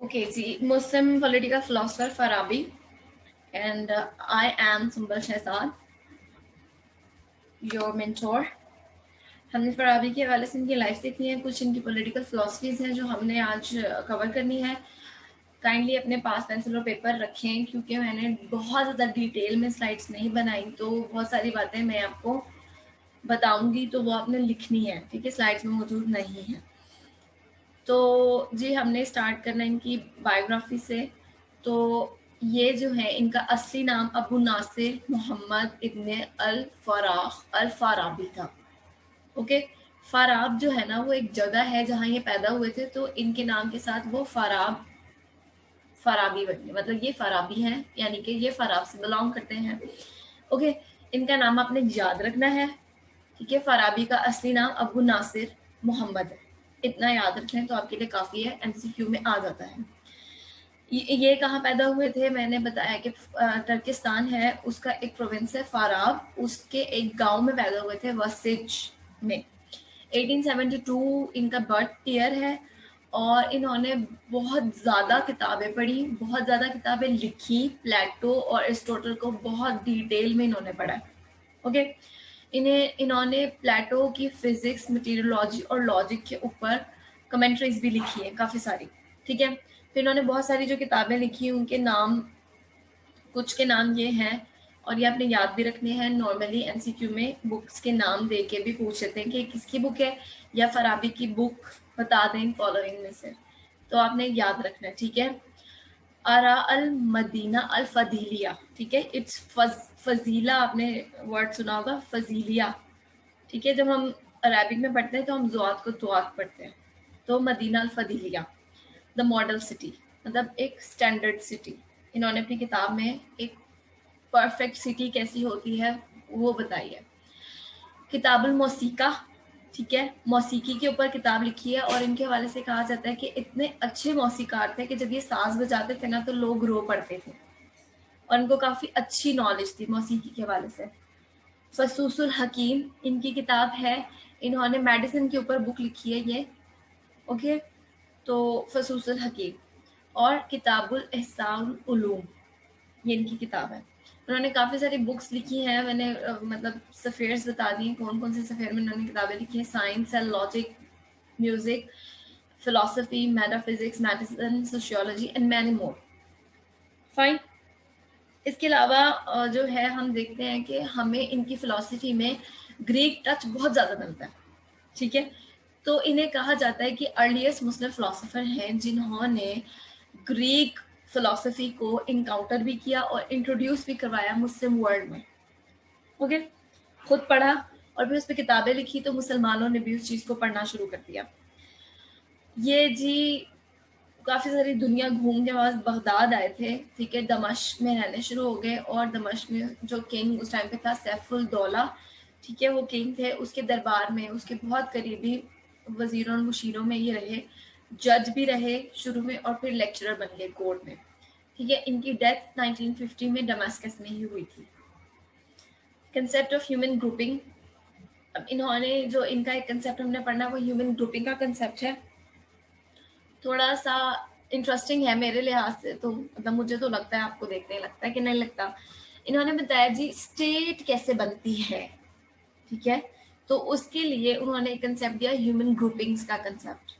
Okay, ji, Muslim political philosopher Farabi, and I am Sumbal Shehzad, your mentor. हमने फराबी के हवाले से इनकी लाइफ देखनी है, कुछ इनकी पॉलिटिकल फिलोसफीज हैं जो हमने आज कवर करनी है। काइंडली अपने पास पेंसिल और पेपर रखें, क्योंकि मैंने बहुत ज़्यादा डिटेल में स्लाइड्स नहीं बनाई, तो बहुत सारी बातें मैं आपको बताऊंगी तो वो आपने लिखनी है, ठीक है, स्लाइड्स में मौजूद नहीं है। तो जी हमने स्टार्ट करना है इनकी बायोग्राफी से। तो ये जो है इनका असली नाम अबू नासिर मोहम्मद इब्ने अल फाराबी था। ओके, फाराब जो है ना वो एक जगह है जहाँ ये पैदा हुए थे, तो इनके नाम के साथ वो फराबी बन गए, मतलब ये फराबी हैं, यानी कि ये फराब से बिलोंग करते हैं। ओके, इनका नाम आपने याद रखना है, ठीक है। फराबी का असली नाम अबू नासिर मोहम्मद है, इतना याद रखें तो आपके लिए काफ़ी है, एमसीक्यू में आ जाता है। ये कहाँ पैदा हुए थे, मैंने बताया कि टर्किस्तान है, उसका एक प्रोविंस है फाराब, उसके एक गांव में पैदा हुए थे, वसिच में। 1872 इनका बर्थ ईयर है, और इन्होंने बहुत ज़्यादा किताबें पढ़ी, बहुत ज़्यादा किताबें लिखी, प्लेटो और एरिस्टोटल को बहुत डिटेल में इन्होंने पढ़ा। ओके, इन्होंने प्लेटो की फिजिक्स, मटीरियोलॉजी और लॉजिक के ऊपर कमेंट्रीज भी लिखी है काफ़ी सारी, ठीक है। फिर इन्होंने बहुत सारी जो किताबें लिखी उनके नाम, कुछ के नाम ये हैं, और ये आपने याद भी रखने हैं। नॉर्मली एमसीक्यू में बुक्स के नाम दे के भी पूछ लेते हैं कि किसकी बुक है, या फराबी की बुक बता दें इन फॉलोइंग में से, तो आपने याद रखना है, ठीक है। अरा अल मदीना अल फजीलिया, ठीक है, इट्स फजीला, आपने वर्ड सुना होगा, फजीलिया, ठीक है। जब हम अरबिक में पढ़ते हैं तो हम ज़ुआत को दुआत पढ़ते हैं, तो मदीना अल फजीलिया, द मॉडल सिटी, मतलब एक स्टैंडर्ड सिटी। इन्होंने अपनी किताब में एक परफेक्ट सिटी कैसी होती है वो बताई है। किताबुल मौसीका, ठीक है, मौसीकी के ऊपर किताब लिखी है, और इनके हवाले से कहा जाता है कि इतने अच्छे मौसीकार थे कि जब ये साज बजाते थे ना तो लोग रो पड़ते थे, और इनको काफ़ी अच्छी नॉलेज थी मौसीकी के हवाले से। फसूसुल हकीम इनकी किताब है, इन्होंने मेडिसिन के ऊपर बुक लिखी है ये, ओके। तो फसूसुल हकीम और किताबुल एहसान उलूम, ये इनकी किताब है। उन्होंने काफ़ी सारी बुक्स लिखी हैं, मैंने मतलब सफ़ेयर्स बता दी कौन कौन से सफ़ेयर में उन्होंने किताबें लिखी हैं। Science and logic, music, philosophy, metaphysics, medicine, sociology and many more. Fine. इसके अलावा जो है हम देखते हैं कि हमें इनकी फ़िलासफ़ी में ग्रीक टच बहुत ज़्यादा मिलता है, ठीक है। तो इन्हें कहा जाता है कि अर्लीस्ट मुस्लिम फ़िलासफ़र हैं जिन्होंने ग्रीक फ़िलासफ़ी को इनकाउंटर भी किया और इंट्रोड्यूस भी करवाया मुस्लिम वर्ल्ड में, ओके। खुद पढ़ा और फिर उस पर किताबें लिखी, तो मुसलमानों ने भी उस चीज़ को पढ़ना शुरू कर दिया। ये जी काफ़ी सारी दुनिया घूम के बाद बगदाद आए थे, ठीक है, दमश्क में रहने शुरू हो गए, और दमश्क में जो किंग उस टाइम पे था सैफुल दौला, ठीक है, वो किंग थे, उसके दरबार में उसके बहुत करीबी वजीरों और मुशीरों में ये रहे, जज भी रहे शुरू में, और फिर लेक्चरर बन गए कोर्ट में, ठीक है। इनकी डेथ 1950 में डमास्कस में ही हुई थी। कंसेप्ट ऑफ ह्यूमन ग्रुपिंग, अब इन्होंने जो इनका एक कंसेप्ट हमने पढ़ना वो ह्यूमन ग्रुपिंग का कंसेप्ट है, थोड़ा सा इंटरेस्टिंग है मेरे लिहाज से, तो मतलब मुझे तो लगता है, आपको देखने लगता है कि नहीं लगता। इन्होंने बताया जी स्टेट कैसे बनती है, ठीक है, तो उसके लिए उन्होंने एक कंसेप्ट दिया ह्यूमन ग्रुपिंग्स का कंसेप्ट।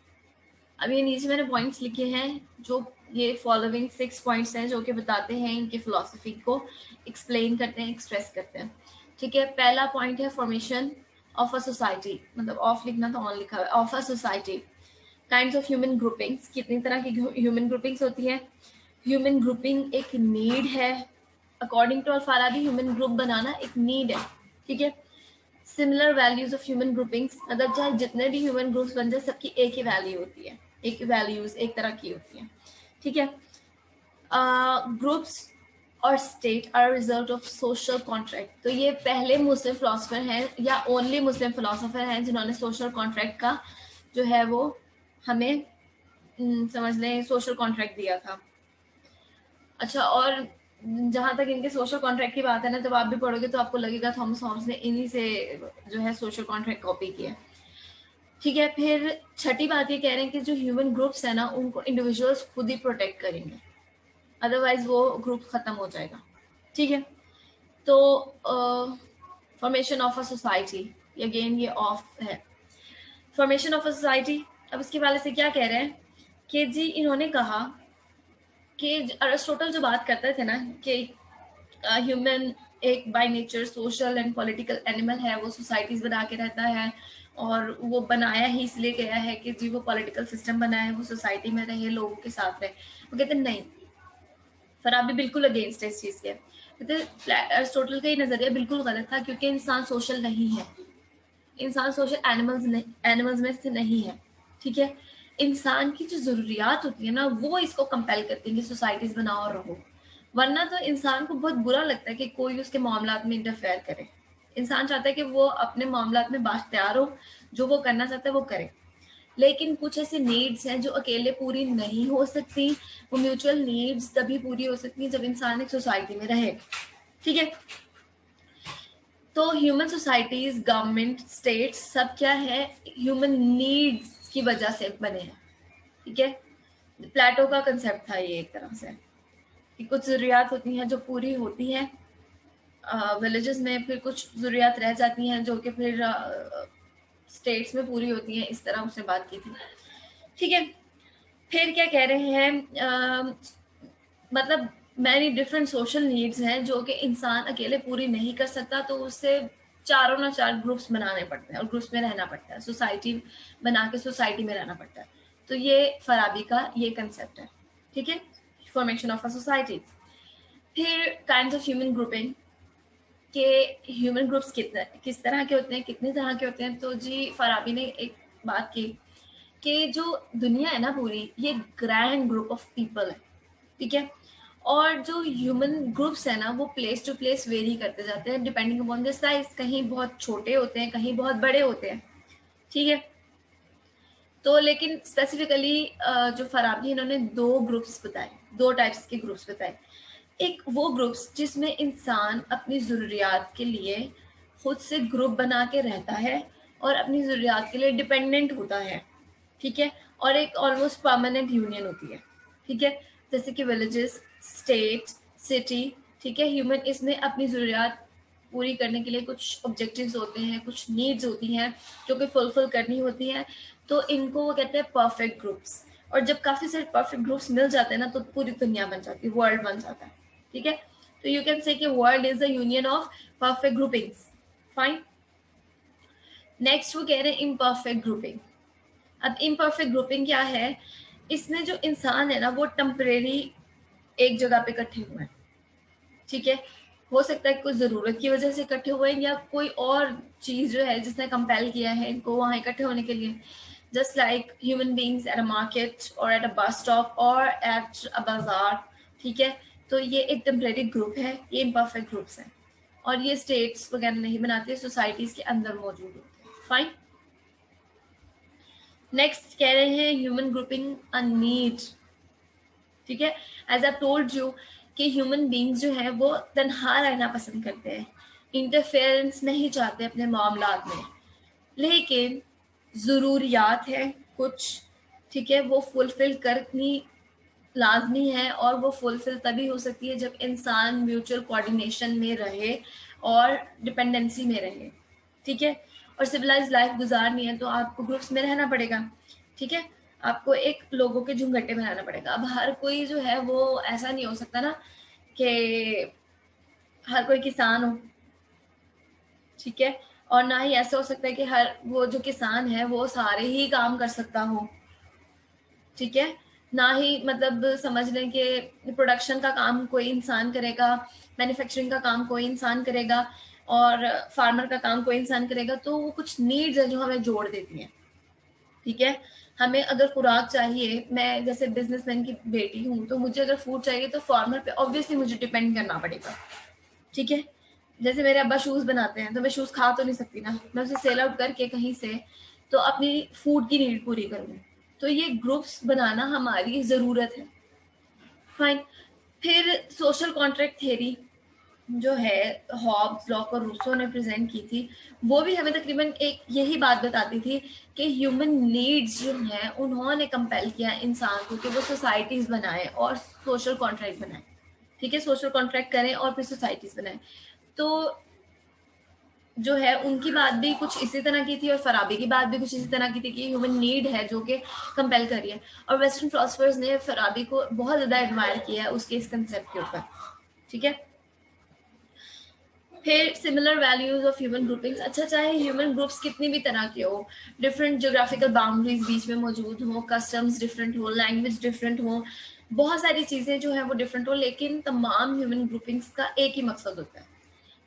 अब ये नीचे मैंने पॉइंट्स लिखे हैं, जो ये फॉलोइंग 6 पॉइंट्स हैं जो कि बताते हैं इनकी फिलोसफी को एक्सप्लेन करते हैं, एक्सप्रेस करते हैं, ठीक है। पहला पॉइंट है फॉर्मेशन ऑफ अ सोसाइटी, मतलब ऑफ लिखना तो ऑन लिखा है, of a society. Kinds of human groupings, कितनी तरह की ह्यूमन ग्रुपिंग्स होती हैं। ह्यूमन ग्रुपिंग एक नीड है, अकॉर्डिंग टू अल-फाराबी ह्यूमन ग्रुप बनाना एक नीड है, ठीक है। Similar values of human groupings, मतलब चाहे जितने भी ह्यूमन ग्रुप्स बन जाए सबकी एक ही वैल्यू होती है, एक वैल्यूज एक तरह की होती हैं, ठीक है। ग्रुप्स और state are result of social contract, तो ये पहले मुस्लिम फिलोसफर हैं या ओनली मुस्लिम फिलोसफर हैं जिन्होंने सोशल कॉन्ट्रैक्ट का जो है वो हमें समझ लें सोशल कॉन्ट्रैक्ट दिया था। अच्छा, और जहाँ तक इनके सोशल कॉन्ट्रैक्ट की बात है ना, जब आप भी पढ़ोगे तो आपको लगेगा थॉमस हॉब्स ने इन्हीं से जो है सोशल कॉन्ट्रैक्ट कॉपी किया। ठीक है, फिर छठी बात ये कह रहे हैं कि जो ह्यूमन ग्रुप्स है ना उनको इंडिविजुअल्स खुद ही प्रोटेक्ट करेंगे, अदरवाइज वो ग्रुप खत्म हो जाएगा। ठीक है, तो formation of a society, again ये ऑफ है, फॉर्मेशन ऑफ अ सोसाइटी। अब इसके वाले से क्या कह रहे हैं कि जी इन्होंने कहा कि अरिस्टोटल जो बात करते थे ना कि ह्यूमन एक by nature social and political animal है, वो सोसाइटीज बना के रहता है और वो बनाया ही इसलिए गया है कि जी वो पॉलिटिकल सिस्टम बनाया है, वो सोसाइटी में रहे, लोगों के साथ रहे। वो कहते हैं नहीं, फराबी बिल्कुल अगेंस्ट है इस चीज के। कहते अरिस्टोटल का ये नजरिया बिल्कुल गलत था, क्योंकि इंसान सोशल नहीं है, इंसान सोशल एनिमल्स में से नहीं है। ठीक है, इंसान की जो जरूरियात होती है ना वो इसको कंपेल करती है कि सोसाइटीज बनाओ और रहो, वरना तो इंसान को बहुत बुरा लगता है कि कोई उसके मामलात में इंटरफेयर करे। इंसान चाहता है कि वो अपने मामलात में बाख्तियार हो, जो वो करना चाहता है वो करे। लेकिन कुछ ऐसी नीड्स हैं जो अकेले पूरी नहीं हो सकती, वो म्यूचुअल नीड्स तभी पूरी हो सकती हैं जब इंसान एक सोसाइटी में रहे। ठीक है, तो ह्यूमन सोसाइटीज, गवर्नमेंट, स्टेट्स सब क्या है, ह्यूमन नीड्स की वजह से बने हैं। ठीक है, प्लेटो का कंसेप्ट था ये एक तरह से कि कुछ ज़रूरियात होती हैं जो पूरी होती हैं विलेजेस में, फिर कुछ ज़रूरियात रह जाती हैं जो कि फिर स्टेट्स में पूरी होती हैं। इस तरह उसने बात की थी। ठीक है, फिर क्या कह रहे हैं, मतलब मैनी डिफरेंट सोशल नीड्स हैं जो कि इंसान अकेले पूरी नहीं कर सकता, तो उससे चारों ना चार ग्रुप्स बनाने पड़ते हैं और ग्रुप्स में रहना पड़ता है, सोसाइटी बना के सोसाइटी में रहना पड़ता है। तो ये फराबी का ये कंसेप्ट है। ठीक है, फॉर्मेशन ऑफ अ सोसाइटी। फिर काइंड्स ऑफ ह्यूमन ग्रुपिंग, के ह्यूमन ग्रुप्स किस तरह के होते हैं, कितने तरह के होते हैं। तो जी फराबी ने एक बात की कि जो दुनिया है ना पूरी, ये ग्रैंड ग्रुप ऑफ पीपल है। ठीक है, और जो ह्यूमन ग्रुप्स है ना वो प्लेस टू प्लेस वेरी करते जाते हैं डिपेंडिंग अपॉन द साइज, कहीं बहुत छोटे होते हैं, कहीं बहुत बड़े होते हैं। ठीक है, तो लेकिन स्पेसिफिकली जो फराबी इन्होंने दो ग्रुप्स बताए, दो टाइप्स के ग्रुप्स बताए। एक वो ग्रुप्स जिसमें इंसान अपनी ज़रूरियात के लिए खुद से ग्रुप बना के रहता है और अपनी ज़रूरियात के लिए डिपेंडेंट होता है। ठीक है, और एक ऑलमोस्ट परमानेंट यूनियन होती है। ठीक है, जैसे कि विलेजेस, स्टेट, सिटी। ठीक है, ह्यूमन इसमें अपनी ज़रूरियात पूरी करने के लिए कुछ ऑब्जेक्टिव्स होते हैं, कुछ नीड्स होती हैं जो कि फुलफिल करनी होती हैं। तो इनको वो कहते हैं परफेक्ट ग्रुप्स। और जब काफ़ी सारे परफेक्ट ग्रुप्स मिल जाते हैं ना तो पूरी दुनिया बन जाती है, वर्ल्ड बन जाता है। ठीक है, तो यू कैन से कि world is the union of perfect groupings. Fine, next वो कह रहे हैं इम्परफेक्ट ग्रुपिंग। अब इम्परफेक्ट ग्रुपिंग क्या है, इसमें जो इंसान है ना वो टेम्परेरी एक जगह पे इकट्ठे हुए हैं। ठीक है, हो सकता है कोई ज़रूरत की वजह से इकट्ठे हुए हैं या कोई और चीज़ जो है जिसने कंपेल किया है इनको वहाँ इकट्ठे होने के लिए। Just like human beings at a market और एट अ बस स्टॉप और एट अ बाजार। ठीक है, तो ये एक टेम्परेरी ग्रुप है, ये इम्परफेक्ट ग्रुप्स हैं और ये स्टेट्स वगैरह नहीं बनाते, सोसाइटीज़ के अंदर मौजूद होते हैं। फाइन, नेक्स्ट कह रहे हैं ह्यूमन ग्रुपिंग अ नीड। ठीक है, एज आई टोल्ड यू कि ह्यूमन बींग्स जो है वो तन्हा रहना पसंद करते हैं, इंटरफेरेंस नहीं चाहते अपने मामलात में। लेकिन ज़रूरियात है कुछ, ठीक है, वो फुलफिल करनी लाजमी है और वो फुलफिल तभी हो सकती है जब इंसान म्यूचुअल कोऑर्डिनेशन में रहे और डिपेंडेंसी में रहे। ठीक है, और सिविलाइज लाइफ गुजारनी है तो आपको ग्रुप्स में रहना पड़ेगा। ठीक है, आपको एक लोगों के झुंगटे में रहना पड़ेगा। अब हर कोई जो है वो ऐसा नहीं हो सकता ना कि हर कोई किसान हो। ठीक है, और ना ही ऐसा हो सकता है कि हर वो जो किसान है वो सारे ही काम कर सकता हो। ठीक है, ना ही मतलब समझ लें कि प्रोडक्शन का काम कोई इंसान करेगा, मैन्युफैक्चरिंग का काम कोई इंसान करेगा और फार्मर का काम कोई इंसान करेगा। तो वो कुछ नीड्स हैं जो हमें जोड़ देती हैं। ठीक है, हमें अगर खुराक चाहिए, मैं जैसे बिजनेसमैन की बेटी हूँ तो मुझे अगर फूड चाहिए तो फार्मर पे ऑब्वियसली मुझे डिपेंड करना पड़ेगा। ठीक है, जैसे मेरे अब्बा शूज़ बनाते हैं तो मैं शूज़ खा तो नहीं सकती ना, मैं उसे सेल आउट करके कहीं से तो अपनी फूड की नीड पूरी करूँगी। तो ये ग्रुप्स बनाना हमारी ज़रूरत है। फाइन, फिर सोशल कॉन्ट्रैक्ट थ्योरी, जो है हॉब्स, लॉक और रूसो ने प्रेजेंट की थी, वो भी हमें तकरीबन एक यही बात बताती थी कि ह्यूमन नीड्स जो हैं उन्होंने कंपेल किया इंसान को कि वो सोसाइटीज बनाए और सोशल कॉन्ट्रैक्ट बनाए। ठीक है, सोशल कॉन्ट्रैक्ट करें और फिर सोसाइटीज बनाए। तो जो है उनकी बात भी कुछ इसी तरह की थी और फराबी की बात भी कुछ इसी तरह की थी कि ह्यूमन नीड है जो कि कंपेल कर रही है। और वेस्टर्न फिलोसफर्स ने फराबी को बहुत ज़्यादा एडमायर किया है उसके इस कंसेप्ट के ऊपर। ठीक है, फिर similar values of human groupings. अच्छा, चाहे ह्यूमन ग्रुप्स कितनी भी तरह के हो, डिफरेंट जोग्राफिकल बाउंड्रीज बीच में मौजूद हो, कस्टम्स डिफरेंट हो, लैंग्वेज डिफरेंट हो, बहुत सारी चीज़ें जो है वो डिफरेंट हो, लेकिन तमाम ह्यूमन ग्रुपिंग्स का एक ही मकसद होता है।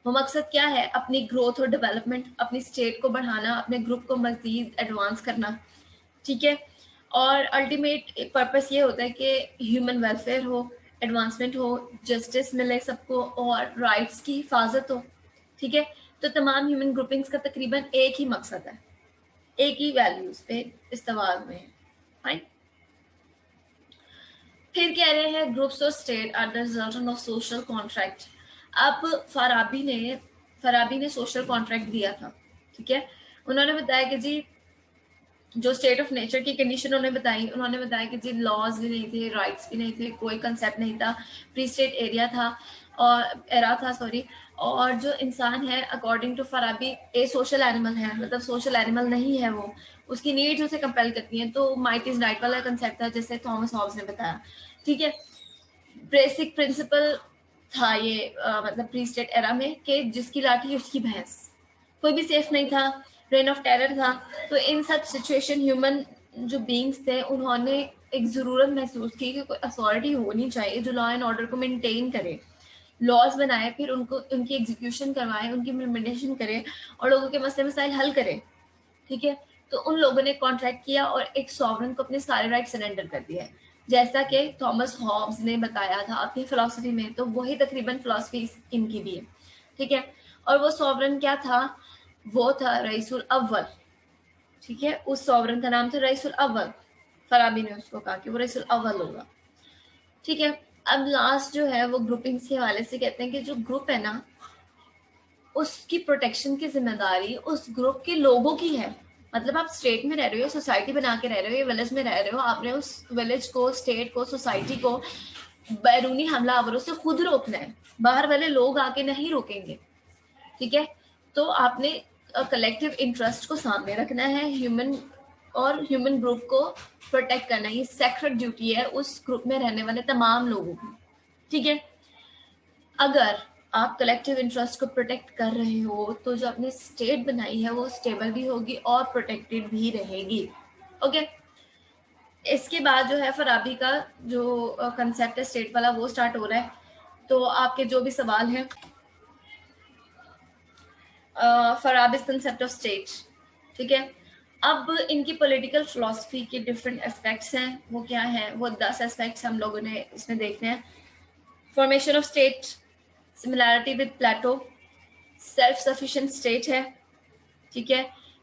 वो मकसद क्या है? अपनी ग्रोथ और डेवलपमेंट, अपनी स्टेट को बढ़ाना, अपने ग्रुप को मजीद एडवांस करना। ठीक है, और अल्टीमेट पर्पस ये होता है कि ह्यूमन वेलफेयर हो, एडवांसमेंट हो, जस्टिस मिले सबको और राइट्स की हिफाजत हो। ठीक है, तो तमाम ह्यूमन ग्रुपिंग्स का तकरीबन एक ही मकसद है, एक ही वैल्यूज पे इस्तेमाल में है। फाइन। फिर कह रहे हैं ग्रुप्स और state are the result of social contract. अब फराबी ने सोशल कॉन्ट्रैक्ट दिया था। ठीक है, उन्होंने बताया कि जी जो स्टेट ऑफ नेचर की कंडीशन उन्होंने बताया कि जी लॉज भी नहीं थे, राइट्स भी नहीं थे, कोई कंसेप्ट नहीं था, प्री स्टेट एरिया था और एरा था, सॉरी। और जो इंसान है according to Farabi a social animal है, मतलब सोशल एनिमल नहीं है वो, उसकी नीड्स उसे कंपेल करती हैं। तो माइट इज राइट वाला कंसेप्ट था जैसे थॉमस हॉब्स ने बताया। ठीक है, बेसिक प्रिंसिपल था ये मतलब प्री स्टेट एरा में कि जिसकी लाठी उसकी भैंस, कोई भी सेफ नहीं था, रेन ऑफ टेरर था। तो इन सब सिचुएशन ह्यूमन जो बींग्स थे उन्होंने एक ज़रूरत महसूस की कि कोई अथॉरिटी होनी चाहिए जो लॉ एंड ऑर्डर को मेंटेन करे, लॉज बनाए, फिर उनको उनकी एग्जीक्यूशन करवाए, उनकी इम्प्लीमेंटेशन करे और लोगों के मसले मसाइल हल करे। ठीक है, तो उन लोगों ने कॉन्ट्रैक्ट किया और एक सॉवरन को अपने सारे राइट सरेंडर कर दिए, जैसा कि थॉमस हॉब्स ने बताया था अपनी फिलोसफी में। तो वही तकरीबन फिलोसफी इनकी भी है। ठीक है, और वो सॉवरन क्या था? वो था रईसुल अव्वल। ठीक है, उस सॉवरन का नाम था रईसुल अव्वल। फराबी ने उसको कहा कि वो रईसुल अव्वल होगा। ठीक है, अब लास्ट जो है वो ग्रुपिंग्स के हवाले से कहते हैं कि जो ग्रुप है ना उसकी प्रोटेक्शन की जिम्मेदारी उस ग्रुप के लोगों की है। मतलब आप स्टेट में रह रहे हो, सोसाइटी बना के रह रहे हो, या विलेज में रह रहे हो, आपने उस विलेज को, स्टेट को, सोसाइटी को बैरूनी हमलावरों से खुद रोकना है, बाहर वाले लोग आके नहीं रोकेंगे। ठीक है, तो आपने कलेक्टिव इंटरेस्ट को सामने रखना है, ह्यूमन ग्रुप को प्रोटेक्ट करना, ये सेक्रेट ड्यूटी है उस ग्रुप में रहने वाले तमाम लोगों की। ठीक है, अगर आप कलेक्टिव इंटरेस्ट को प्रोटेक्ट कर रहे हो तो जो आपने स्टेट बनाई है वो स्टेबल भी होगी और प्रोटेक्टेड भी रहेगी। ओके, इसके बाद जो है फराबी का जो कंसेप्ट है स्टेट वाला वो स्टार्ट हो रहा है। तो आपके जो भी सवाल हैं, फराबीज कंसेप्ट ऑफ स्टेट। ठीक है, अब इनकी पॉलिटिकल फिलोसफी के डिफरेंट एस्पेक्ट्स हैं, वो क्या हैं? वो 10 एस्पेक्ट्स हम लोगों ने इसमें देखने हैं। Formation of state, similarity with Plato, self sufficient state है। ठीक है,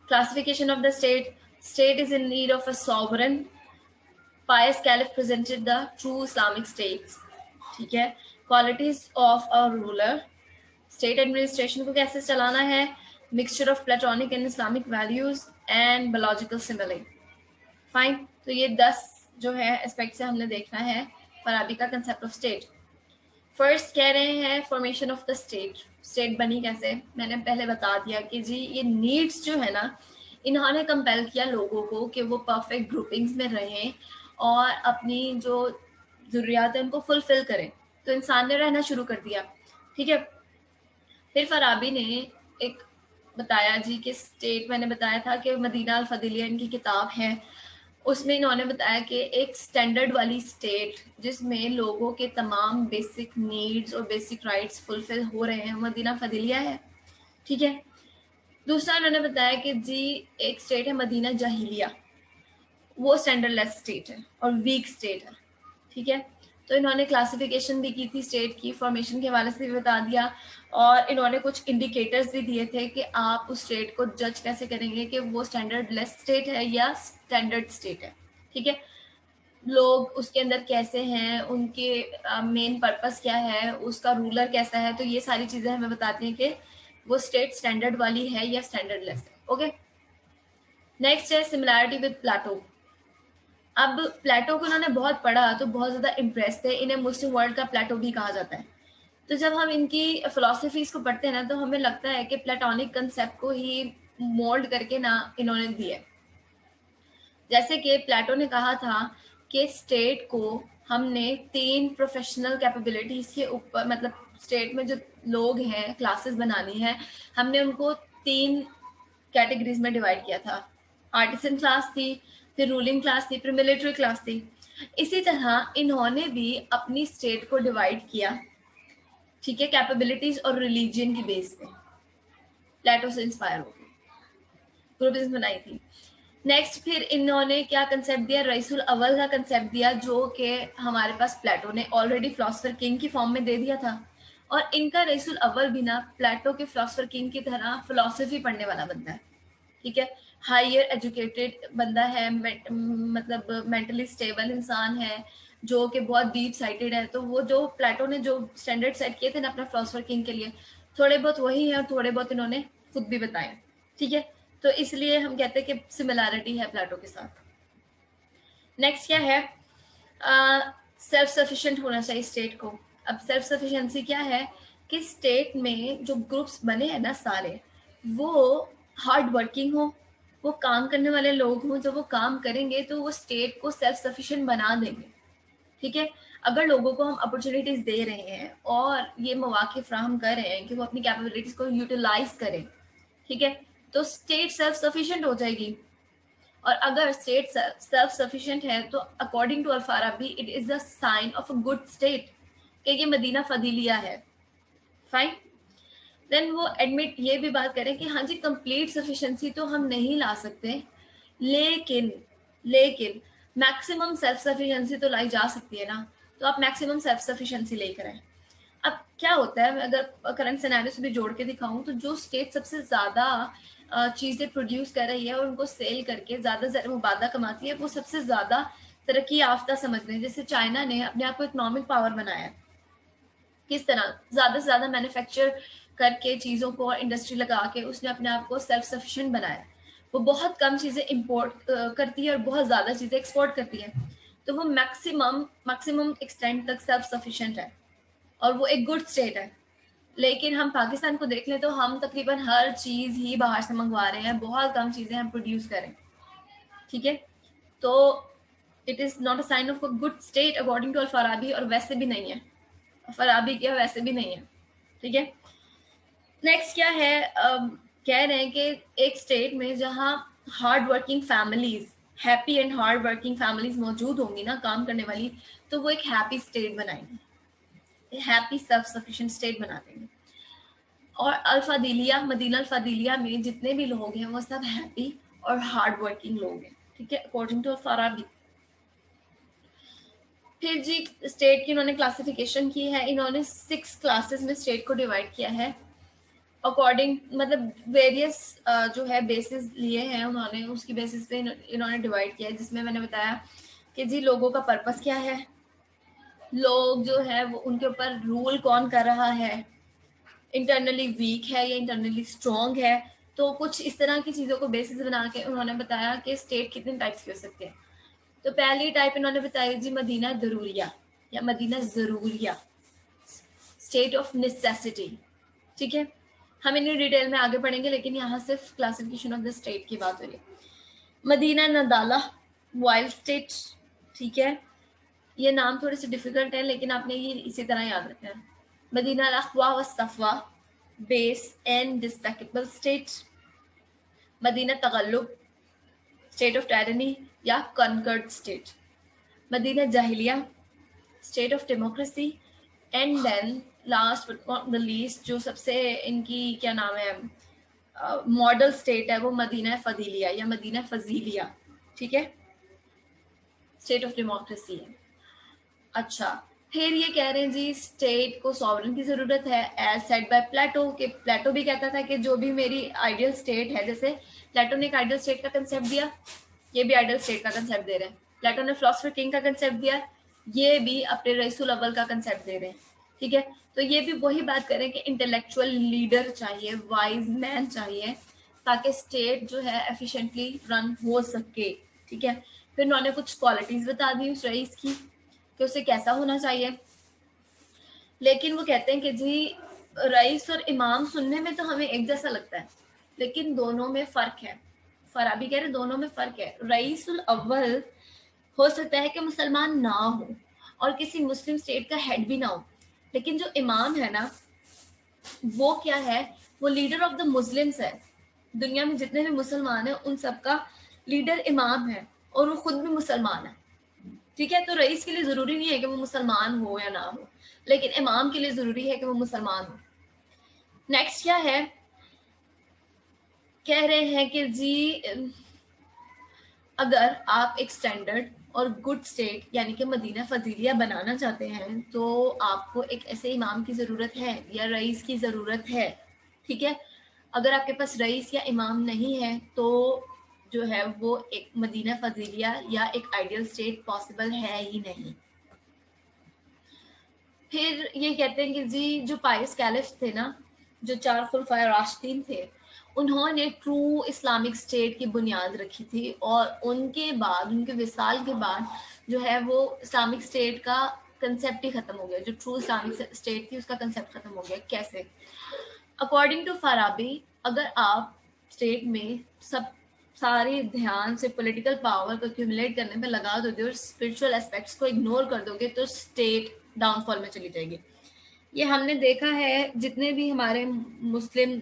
classification of the state, state is in need of a sovereign, pious caliph presented the true Islamic states. ठीक है, qualities of a ruler, state administration को कैसे चलाना है, mixture of Platonic and Islamic values and biological simile. Fine, तो ये 10 जो है एस्पेक्ट से हमने देखना है फराबी का कंसेप्ट ऑफ स्टेट। फर्स्ट कह रहे हैं formation of the state. State बनी कैसे? मैंने पहले बता दिया कि जी ये नीड्स जो है ना, इन्होंने कंपेल किया लोगों को कि वो परफेक्ट ग्रुपिंग्स में रहें और अपनी जो ज़रूरियात है उनको फुलफिल करें। तो इंसान ने रहना शुरू कर दिया। ठीक है, फिर फराबी ने एक बताया जी कि स्टेट, मैंने बताया था कि मदीना अल फदिलिया इनकी किताब है, उसमें इन्होंने बताया कि एक स्टैंडर्ड वाली स्टेट जिसमें लोगों के तमाम बेसिक नीड्स और बेसिक राइट्स फुलफिल हो रहे हैं, मदीना फदिलिया है। ठीक है, दूसरा इन्होंने बताया कि जी एक स्टेट है मदीना जहीलिया, वो स्टैंडर्डलेस स्टेट है और वीक स्टेट है। ठीक है, तो इन्होंने क्लासिफिकेशन भी की थी स्टेट की, फॉर्मेशन के हवाले से भी बता दिया और इन्होंने कुछ इंडिकेटर्स भी दिए थे कि आप उस स्टेट को जज कैसे करेंगे कि वो स्टैंडर्डलेस स्टेट है या स्टैंडर्ड स्टेट है। ठीक है, लोग उसके अंदर कैसे हैं, उनके मेन पर्पस क्या है, उसका रूलर कैसा है, तो ये सारी चीजें हमें बताती हैं कि वो स्टेट स्टैंडर्ड वाली है या स्टैंडर्डलेस है। ओके, नेक्स्ट है सिमिलैरिटी विद प्लेटो। अब प्लेटो को उन्होंने बहुत पढ़ा तो बहुत ज्यादा इम्प्रेस थे, इन्हें मुस्लिम वर्ल्ड का प्लेटो भी कहा जाता है। तो जब हम इनकी फिलोसफीज को पढ़ते हैं ना, तो हमें लगता है कि प्लेटोनिक कंसेप्ट को ही मोल्ड करके ना इन्होंने दिया है। जैसे कि प्लेटो ने कहा था कि स्टेट को हमने 3 प्रोफेशनल कैपेबिलिटीज के ऊपर, मतलब स्टेट में जो लोग हैं क्लासेस बनानी है, हमने उनको 3 कैटेगरीज में डिवाइड किया था। आर्टिसन क्लास थी, फिर रूलिंग क्लास थी, फिर मिलिट्री क्लास थी। इसी तरह इन्होंने भी अपनी स्टेट को डिवाइड किया, ठीक है, कैपेबिलिटीज और रिलीजन की बेस पे। प्लेटो से इंस्पायर होकर ग्रुपिज्म बनाई थी। नेक्स्ट फिर इन्होंने क्या कंसेप्ट दिया, रईसुल अव्वल का कंसेप्ट दिया, जो कि हमारे पास प्लेटो ने ऑलरेडी फिलोसफर किंग की फॉर्म में दे दिया था। और इनका रईसुल अव्वल भी ना प्लेटो के फिलोसफर किंग की तरह फिलोसफी पढ़ने वाला बंदा है, ठीक है, हायर एजुकेटेड बंदा है, मतलब मेंटली स्टेबल इंसान है, जो कि बहुत डीप साइटेड है। तो वो जो प्लेटो ने जो स्टैंडर्ड सेट किए थे ना अपना फिलोसफर किंग के लिए, थोड़े बहुत वही है और थोड़े बहुत इन्होंने खुद भी बताए, ठीक है। तो इसलिए हम कहते हैं कि सिमिलैरिटी है प्लेटो के साथ। नेक्स्ट क्या है, सेल्फ सफिशिएंट होना चाहिए स्टेट को। अब सेल्फ सफिशिएंसी क्या है कि स्टेट में जो ग्रुप्स बने हैं ना सारे, वो हार्ड वर्किंग हो, वो काम करने वाले लोग हों, जब वो काम करेंगे तो वो स्टेट को सेल्फ सफिशिएंट बना देंगे, ठीक है। अगर लोगों को हम अपॉर्चुनिटीज दे रहे हैं और ये मौके फ्राहम कर रहे हैं कि वो अपनी कैपेबिलिटीज को यूटिलाइज करें, ठीक है, तो स्टेट सेल्फ सफिशिएंट हो जाएगी। और अगर स्टेट सेल्फ सफिशिएंट है तो according to al-Farabi it is the sign of a good state कि ये मदीना फदीलिया है। फाइन, देन वो एडमिट ये भी बात करें कि हाँ जी कंप्लीट सफिशिएंसी तो हम नहीं ला सकते, लेकिन लेकिन मैक्सिमम सेल्फ सफिशिएंसी तो लाई जा सकती है ना। तो आप मैक्सिमम सेल्फ सफिशिएंसी लेकर आए। अब क्या होता है, मैं अगर करंट सिनेरियो से भी जोड़ के दिखाऊं, तो जो स्टेट सबसे ज्यादा चीजें प्रोड्यूस कर रही है और उनको सेल करके ज्यादा मुबादा कमाती है, वो सबसे ज्यादा तरक्की याफ्ता समझ रहे हैं। जैसे चाइना ने अपने आप को इकोनॉमिक पावर बनाया है, किस तरह ज्यादा से ज्यादा मैन्युफैक्चर करके चीजों को इंडस्ट्री लगा के उसने अपने आप को सेल्फ सफिशिएंट बनाया। वो बहुत कम चीजें इंपोर्ट करती है और बहुत ज्यादा चीजें एक्सपोर्ट करती है। तो वो मैक्सिमम मैक्सिमम एक्सटेंट तक सेल्फ सफिशिएंट है और वो एक गुड स्टेट है। लेकिन हम पाकिस्तान को देख लें तो हम तकरीबन हर चीज ही बाहर से मंगवा रहे हैं, बहुत कम चीजें हम प्रोड्यूस करें, ठीक है। तो it is not a sign of a good state according to al-Farabi, और वैसे भी नहीं है, फराबी क्या वैसे भी नहीं है, ठीक है। नेक्स्ट क्या है, कह रहे हैं कि एक स्टेट में जहाँ hard working families, happy and hard working families मौजूद होंगी ना काम करने वाली, तो वो एक हैप्पी स्टेट बनाएंगे, हैप्पी सेल्फ सफिशिएंट स्टेट बना देंगे। और अल्फादिलिया, मदीना अल्फादिलिया में जितने भी लोग हैं वो सब हैप्पी और हार्ड वर्किंग लोग हैं, ठीक है, अकॉर्डिंग टू फराबी। फिर जी स्टेट की इन्होंने क्लासिफिकेशन की है, इन्होंने 6 क्लासेस में स्टेट को डिवाइड किया है अकॉर्डिंग, मतलब वेरियस जो है बेसिस लिए हैं उन्होंने, उसकी बेसिस पे इन्होंने डिवाइड किया है, जिसमें मैंने बताया कि जी लोगों का पर्पस क्या है, लोग जो है वो उनके ऊपर रूल कौन कर रहा है, इंटरनली वीक है या इंटरनली स्ट्रॉन्ग है। तो कुछ इस तरह की चीज़ों को बेसिस बना के उन्होंने बताया कि स्टेट कितने टाइप्स के हो सकते हैं। तो पहली टाइप इन्होंने बताई जी मदीना दरूरिया या मदीना ज़रूरिया, स्टेट ऑफ नेसेसिटी, ठीक है। हम इन्हें डिटेल में आगे पढ़ेंगे, लेकिन यहाँ सिर्फ क्लासिफिकेशन ऑफ द स्टेट की बात हो रही है। मदीना नदाला, वाइल्ड स्टेट, ठीक है, ये नाम थोड़े से डिफिकल्ट है लेकिन आपने ये इसी तरह याद रखना है। मदीना अल-अख्वा व सफवा, बेस एंड डिस्पेकेबल स्टेट। मदीना तगल्लुब, स्टेट ऑफ टायरनी या कॉन्कर्ड स्टेट। मदीना जाहिलिया, state of democracy. And then last but not the least, जो सबसे इनकी क्या नाम है मॉडल स्टेट है, वो मदीना फजीलिया या मदीना फजीलिया, ठीक है, स्टेट ऑफ डेमोक्रेसी है। अच्छा, फिर ये कह रहे हैं जी स्टेट को सॉवरन की जरूरत है, एज सेड बाय प्लेटो, के प्लेटो भी कहता था कि जो भी मेरी आइडियल स्टेट है, जैसे प्लेटो ने एक आइडियल स्टेट का कंसेप्ट दिया, ये भी आइडियल स्टेट का कंसेप्ट दे रहे हैं, प्लेटो ने फिलोसफर किंग का कंसेप्ट दिया, ये भी अपने रईसुल अव्वल का कंसेप्ट दे रहे हैं, ठीक है। तो ये भी वही बात करें कि इंटेलेक्चुअल लीडर चाहिए, वाइज मैन चाहिए, ताकि स्टेट जो है एफिशिएंटली रन हो सके, ठीक है। फिर उन्होंने कुछ क्वालिटीज बता दी उस रईस की कि उसे कैसा होना चाहिए। लेकिन वो कहते हैं कि जी रईस और इमाम सुनने में तो हमें एक जैसा लगता है, लेकिन दोनों में फर्क है। फराबी कह रहे दोनों में फर्क है। रईसुल अव्वल हो सकता है कि मुसलमान ना हो और किसी मुस्लिम स्टेट का हेड भी ना हो, लेकिन जो इमाम है ना वो क्या है, वो लीडर ऑफ द मुस्लिम्स है। दुनिया में जितने भी मुसलमान हैं उन सबका लीडर इमाम है और वो खुद भी मुसलमान है, ठीक है। तो रईस के लिए जरूरी नहीं है कि वो मुसलमान हो या ना हो, लेकिन इमाम के लिए जरूरी है कि वो मुसलमान हो। नेक्स्ट क्या है, कह रहे हैं कि जी अगर आप एक स्टैंडर्ड और गुड स्टेट यानी कि मदीना फजीलिया बनाना चाहते हैं तो आपको एक ऐसे इमाम की ज़रूरत है या रईस की ज़रूरत है, ठीक है। अगर आपके पास रईस या इमाम नहीं है तो जो है वो एक मदीना फजीलिया या एक आइडियल स्टेट पॉसिबल है ही नहीं। फिर ये कहते हैं कि जी जो पायस कैलिफ थे ना, जो 4 खुलफाए राशिदीन थे, उन्होंने ट्रू इस्लामिक स्टेट की बुनियाद रखी थी और उनके बाद, उनके विसाल के बाद जो है वो इस्लामिक स्टेट का कंसेप्ट ही खत्म हो गया। जो ट्रू इस्लामिक स्टेट थी उसका कंसेप्ट खत्म हो गया। कैसे? अकॉर्डिंग टू फाराबी, अगर आप स्टेट में सब सारे ध्यान से पॉलिटिकल पावर को एक्यूमुलेट करने पे लगा दोगे और स्पिरिचुअल एस्पेक्ट्स को इग्नोर कर दोगे तो स्टेट डाउनफॉल में चली जाएगी। ये हमने देखा है जितने भी हमारे मुस्लिम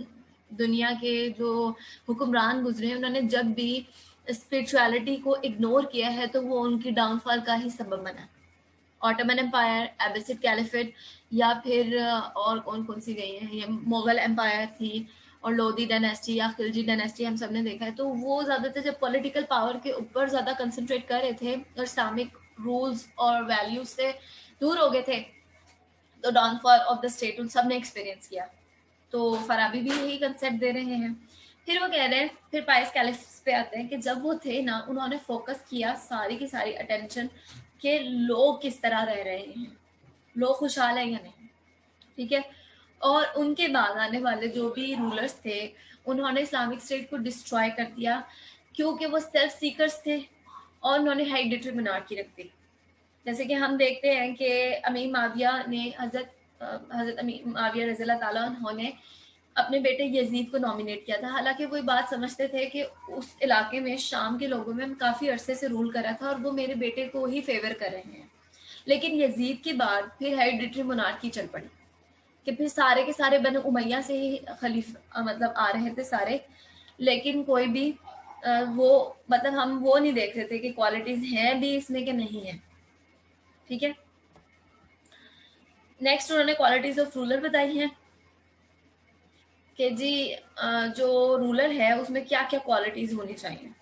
दुनिया के जो हुक्मरान गुजरे हैं, उन्होंने जब भी स्पिरिचुअलिटी को इग्नोर किया है तो वो उनकी डाउनफॉल का ही सबब बना। ऑटोमन एम्पायर, एबेसिड कैलिफेट, या फिर और कौन कौन सी गई हैं, ये मुगल एम्पायर थी और लोधी डायनेस्टी या खिलजी डायनेस्टी हम सब ने देखा है। तो वो ज़्यादातर जब पॉलिटिकल पावर के ऊपर ज़्यादा कंसंट्रेट कर रहे थे और इस्लामिक रूल्स और वैल्यूज से दूर हो गए थे तो डाउनफॉल ऑफ द स्टेट उन सब ने एक्सपीरियंस किया। तो फराबी भी यही कंसेप्ट दे रहे हैं। फिर वो कह रहे हैं, फिर पायस कैलिफ्स पे आते हैं कि जब वो थे ना, उन्होंने फोकस किया सारी की सारी अटेंशन कि लोग किस तरह रह रहे हैं, लोग खुशहाल है या नहीं, ठीक है। और उनके बाद आने वाले जो भी रूलर्स थे उन्होंने इस्लामिक स्टेट को डिस्ट्रॉय कर दिया क्योंकि वो सेल्फ सीकर्स थे और उन्होंने हेरिडिटरी मोनार्की रख दी। जैसे कि हम देखते हैं कि अमीर माविया ने हजरत अमीर माविया रज़ी अल्लाह ताला उन्होंने अपने बेटे यजीद को नॉमिनेट किया था। हालांकि वो बात समझते थे कि उस इलाके में शाम के लोगों में काफ़ी अरसे से रूल कर रहा था और वो मेरे बेटे को ही फेवर कर रहे हैं। लेकिन यजीद के बाद फिर हेरिडिटरी मोनार्की चल पड़ी कि फिर सारे के सारे बने उमैया से ही खलीफ मतलब आ रहे थे सारे, लेकिन कोई भी वो मतलब हम वो नहीं देख रहे थे कि क्वालिटीज हैं भी इसमें कि नहीं है, ठीक है। नेक्स्ट उन्होंने क्वालिटीज ऑफ रूलर बताई हैं कि जी जो रूलर है उसमें क्या क्या क्वालिटीज होनी चाहिए।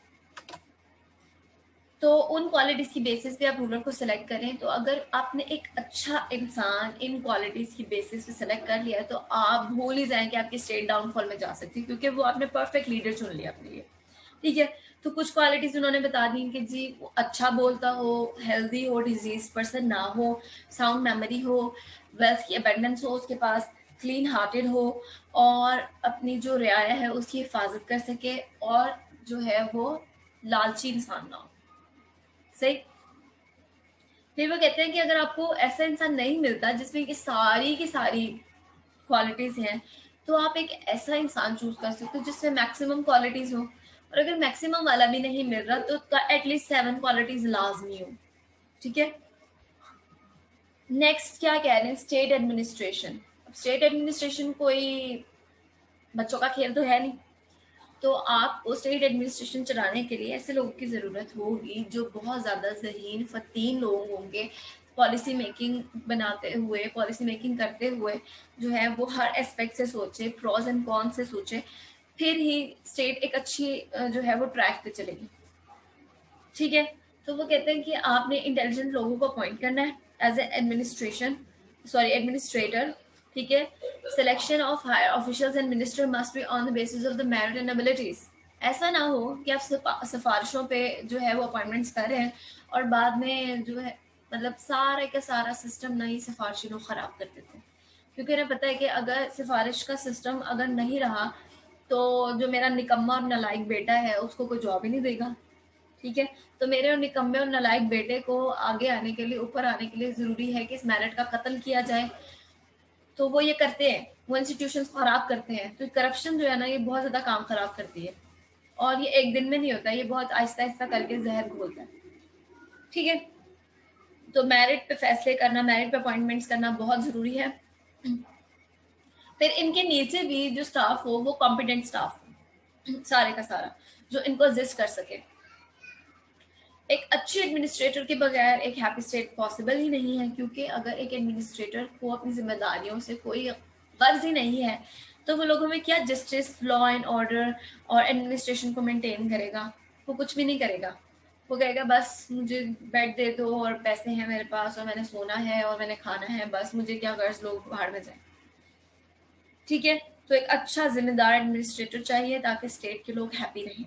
तो उन क्वालिटीज की बेसिस पे आप रूलर को सिलेक्ट करें। तो अगर आपने एक अच्छा इंसान इन क्वालिटीज की बेसिस पे सिलेक्ट कर लिया है तो आप भूल ही जाएं कि आपकी स्टेट डाउनफॉल में जा सकती है, क्योंकि वो आपने परफेक्ट लीडर चुन लिया अपने लिए, ठीक है। तो कुछ क्वालिटीज उन्होंने बता दी कि जी वो अच्छा बोलता हो, हेल्दी हो, डिजीज पर्सन ना हो, साउंड मेमोरी हो, वेल्थ की अबेंडेंस हो उसके पास, क्लीन हार्टेड हो और अपनी जो रियाया है उसकी हिफाजत कर सके और जो है वो लालची इंसान ना हो, सही। फिर वो कहते हैं कि अगर आपको ऐसा इंसान नहीं मिलता जिसमें कि सारी की सारी क्वालिटीज हैं तो आप एक ऐसा इंसान चूज कर सकते हो जिसमें मैक्सिमम क्वालिटीज हो, और अगर मैक्सिमम वाला भी नहीं मिल रहा तो एटलीस्ट 7 क्वालिटीज लाजमी हो, ठीक है। नेक्स्ट क्या कह रहे हैं, स्टेट एडमिनिस्ट्रेशन। स्टेट एडमिनिस्ट्रेशन कोई बच्चों का खेल तो है नहीं, तो आपको स्टेट एडमिनिस्ट्रेशन चलाने के लिए ऐसे लोगों की ज़रूरत होगी जो बहुत ज़्यादा ज़हीन फ़तीन लोग होंगे, पॉलिसी मेकिंग बनाते हुए, पॉलिसी मेकिंग करते हुए जो है वो हर एस्पेक्ट से सोचे, प्रॉज एंड कॉन से सोचे, फिर ही स्टेट एक अच्छी जो है वो ट्रैक पे चलेगी, ठीक है। तो वो कहते हैं कि आपने इंटेलिजेंट लोगों को अपॉइंट करना है एज एडमिनिस्ट्रेटर, ठीक है। Selection of higher officials and minister must be on the basis of the merit and abilities, ऐसा ना हो कि आप सिफारिशों पे जो है वो अपॉइंटमेंट्स कर रहे हैं और बाद में जो है मतलब सारा का सारा सिस्टम नई सिफारिशों को ख़राब कर देते हैं। क्योंकि उन्हें पता है कि अगर सिफारिश का सिस्टम अगर नहीं रहा तो जो मेरा निकम्मा और नालायक बेटा है उसको कोई जॉब ही नहीं देगा। ठीक है, तो मेरे और निकम्मे और नालायक बेटे को आगे आने के लिए, ऊपर आने के लिए ज़रूरी है कि इस मेरिट का कत्ल किया जाए। तो वो ये करते हैं, वो इंस्टीट्यूशंस खराब करते हैं। तो करप्शन जो है ना, ये बहुत ज़्यादा काम खराब करती है और ये एक दिन में नहीं होता, ये बहुत आहिस्ता आहिस्ता करके जहर घोलता है। ठीक है, तो मेरिट पे फैसले करना, मेरिट पे अपॉइंटमेंट्स करना बहुत ज़रूरी है। फिर इनके नीचे भी जो स्टाफ हो वो कॉम्पिटेंट स्टाफ हो, सारे का सारा, जो इनको असिस्ट कर सके। एक अच्छे एडमिनिस्ट्रेटर के बगैर एक हैप्पी स्टेट पॉसिबल ही नहीं है, क्योंकि अगर एक एडमिनिस्ट्रेटर को अपनी जिम्मेदारियों से कोई गर्ज ही नहीं है तो वो लोगों में क्या जस्टिस, लॉ एंड ऑर्डर और एडमिनिस्ट्रेशन को मेंटेन करेगा? वो कुछ भी नहीं करेगा। वो कहेगा बस मुझे बेड दे दो और पैसे हैं मेरे पास और मैंने सोना है और मैंने खाना है, बस मुझे क्या गर्ज, लोग बाहर में जाए। ठीक है, तो एक अच्छा जिम्मेदार एडमिनिस्ट्रेटर चाहिए ताकि स्टेट के लोग हैप्पी रहें।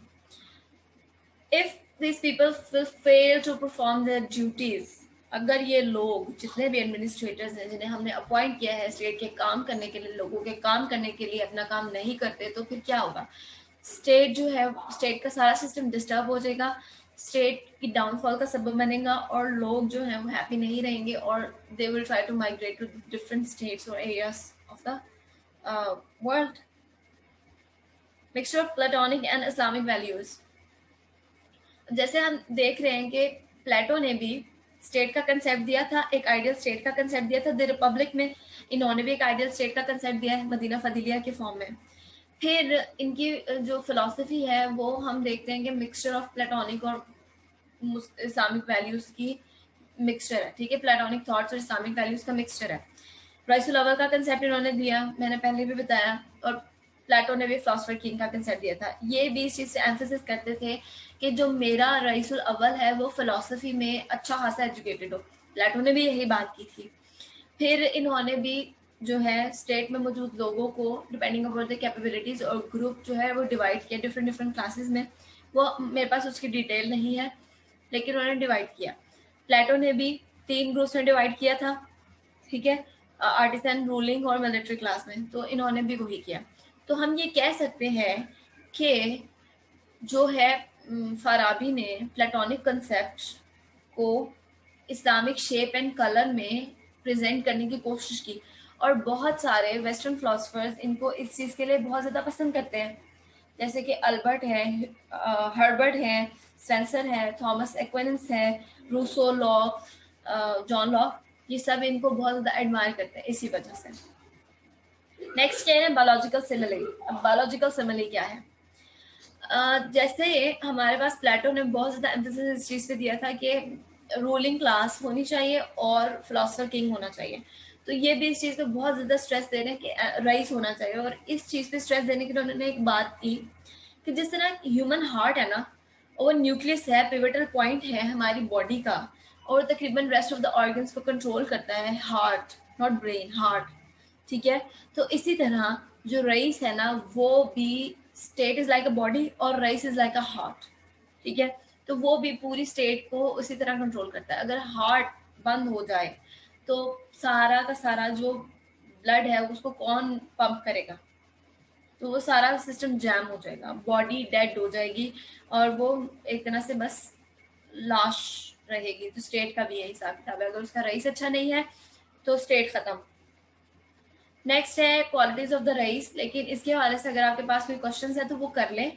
If these people will fail to perform their duties, अगर ये लोग जितने भी एडमिनिस्ट्रेटर्स हैं जिन्हें हमने अपॉइंट किया है स्टेट के काम करने के लिए, लोगों के काम करने के लिए अपना काम नहीं करते, तो फिर क्या होगा? स्टेट जो है, स्टेट का सारा सिस्टम डिस्टर्ब हो जाएगा, स्टेट की डाउनफॉल का सबब बनेगा और लोग जो हैं वो हैप्पी नहीं रहेंगे और they will try to migrate to different states और areas of the world. Mixture of Platonic and Islamic values. जैसे हम देख रहे हैं कि प्लेटो ने भी स्टेट का कंसेप्ट दिया था, एक आइडियल स्टेट का कंसेप्ट दिया था द रिपब्लिक में। इन्होंने भी एक आइडियल स्टेट का कंसेप्ट दिया है मदीना फदीलिया के फॉर्म में। फिर इनकी जो फिलॉसफी है वो हम देखते हैं कि मिक्सचर ऑफ प्लेटोनिक और इस्लामिक वैल्यूज की मिक्सचर है। ठीक है, प्लेटोनिक थॉट्स और इस्लामिक वैल्यूज का मिक्सचर है। रईसुल अव्वल का कंसेप्ट इन्होंने दिया, मैंने पहले भी बताया, और प्लेटो ने भी फिलोसफर किंग का कंसेप्ट दिया था। ये भी इस चीज़ से एम्फेसिस करते थे कि जो मेरा रईसुल अव्वल है वो फिलोसफी में अच्छा खासा एजुकेटेड हो। प्लेटो ने भी यही बात की थी। फिर इन्होंने भी जो है स्टेट में मौजूद लोगों को डिपेंडिंग अपॉन द कैपेबिलिटीज और ग्रुप जो है वो डिवाइड किया डिफरेंट डिफरेंट क्लासेस में। वो मेरे पास उसकी डिटेल नहीं है, लेकिन उन्होंने डिवाइड किया। प्लेटो ने भी 3 ग्रुप्स में डिवाइड किया था। ठीक है, आर्टिसन, रूलिंग और मिलिट्री क्लास में, तो इन्होंने भी वही किया। तो हम ये कह सकते हैं कि जो है फाराबी ने प्लेटोनिक कंसेप्ट को इस्लामिक शेप एंड कलर में प्रेजेंट करने की कोशिश की और बहुत सारे वेस्टर्न फिलोसफर्स इनको इस चीज़ के लिए बहुत ज़्यादा पसंद करते हैं, जैसे कि अल्बर्ट है, हर्बर्ट है, स्पेंसर है, थॉमस एक्विनस है, रूसो, लॉक, जॉन लॉक, ये सब इनको बहुत ज़्यादा एडमायर करते हैं इसी वजह से। नेक्स्ट क्या है? Biological simile. अब बायोलॉजिकल सिमिली क्या है? जैसे हमारे पास प्लेटो ने बहुत ज़्यादा एम्फेसिस इस चीज़ पे दिया था कि रूलिंग क्लास होनी चाहिए और फिलोसफर किंग होना चाहिए, तो ये भी इस चीज़ पे बहुत ज़्यादा स्ट्रेस दे रहे हैं कि रईस होना चाहिए। और इस चीज़ पे स्ट्रेस देने के लिए उन्होंने एक बात की कि जिस तरह ह्यूमन हार्ट है ना, वो न्यूक्लियस है, पिवटल पॉइंट है हमारी बॉडी का, और तकरीबन रेस्ट ऑफ द ऑर्गन्स को कंट्रोल करता है हार्ट, नॉट ब्रेन, हार्ट। ठीक है, तो इसी तरह जो रईस है ना वो भी state is like a body और rice is like a heart. ठीक है, तो वो भी पूरी स्टेट को उसी तरह कंट्रोल करता है। अगर हार्ट बंद हो जाए तो सारा का सारा जो ब्लड है उसको कौन पंप करेगा? तो वो सारा सिस्टम जैम हो जाएगा, बॉडी डेड हो जाएगी और वो एक तरह से बस लाश रहेगी। तो स्टेट का भी यही हिसाब किताब है, अगर उसका रईस अच्छा नहीं है तो स्टेट खत्म। नेक्स्ट है क्वालिटीज ऑफ द रईस, लेकिन इसके हवाले से अगर आपके पास कोई क्वेश्चन है तो वो कर लें।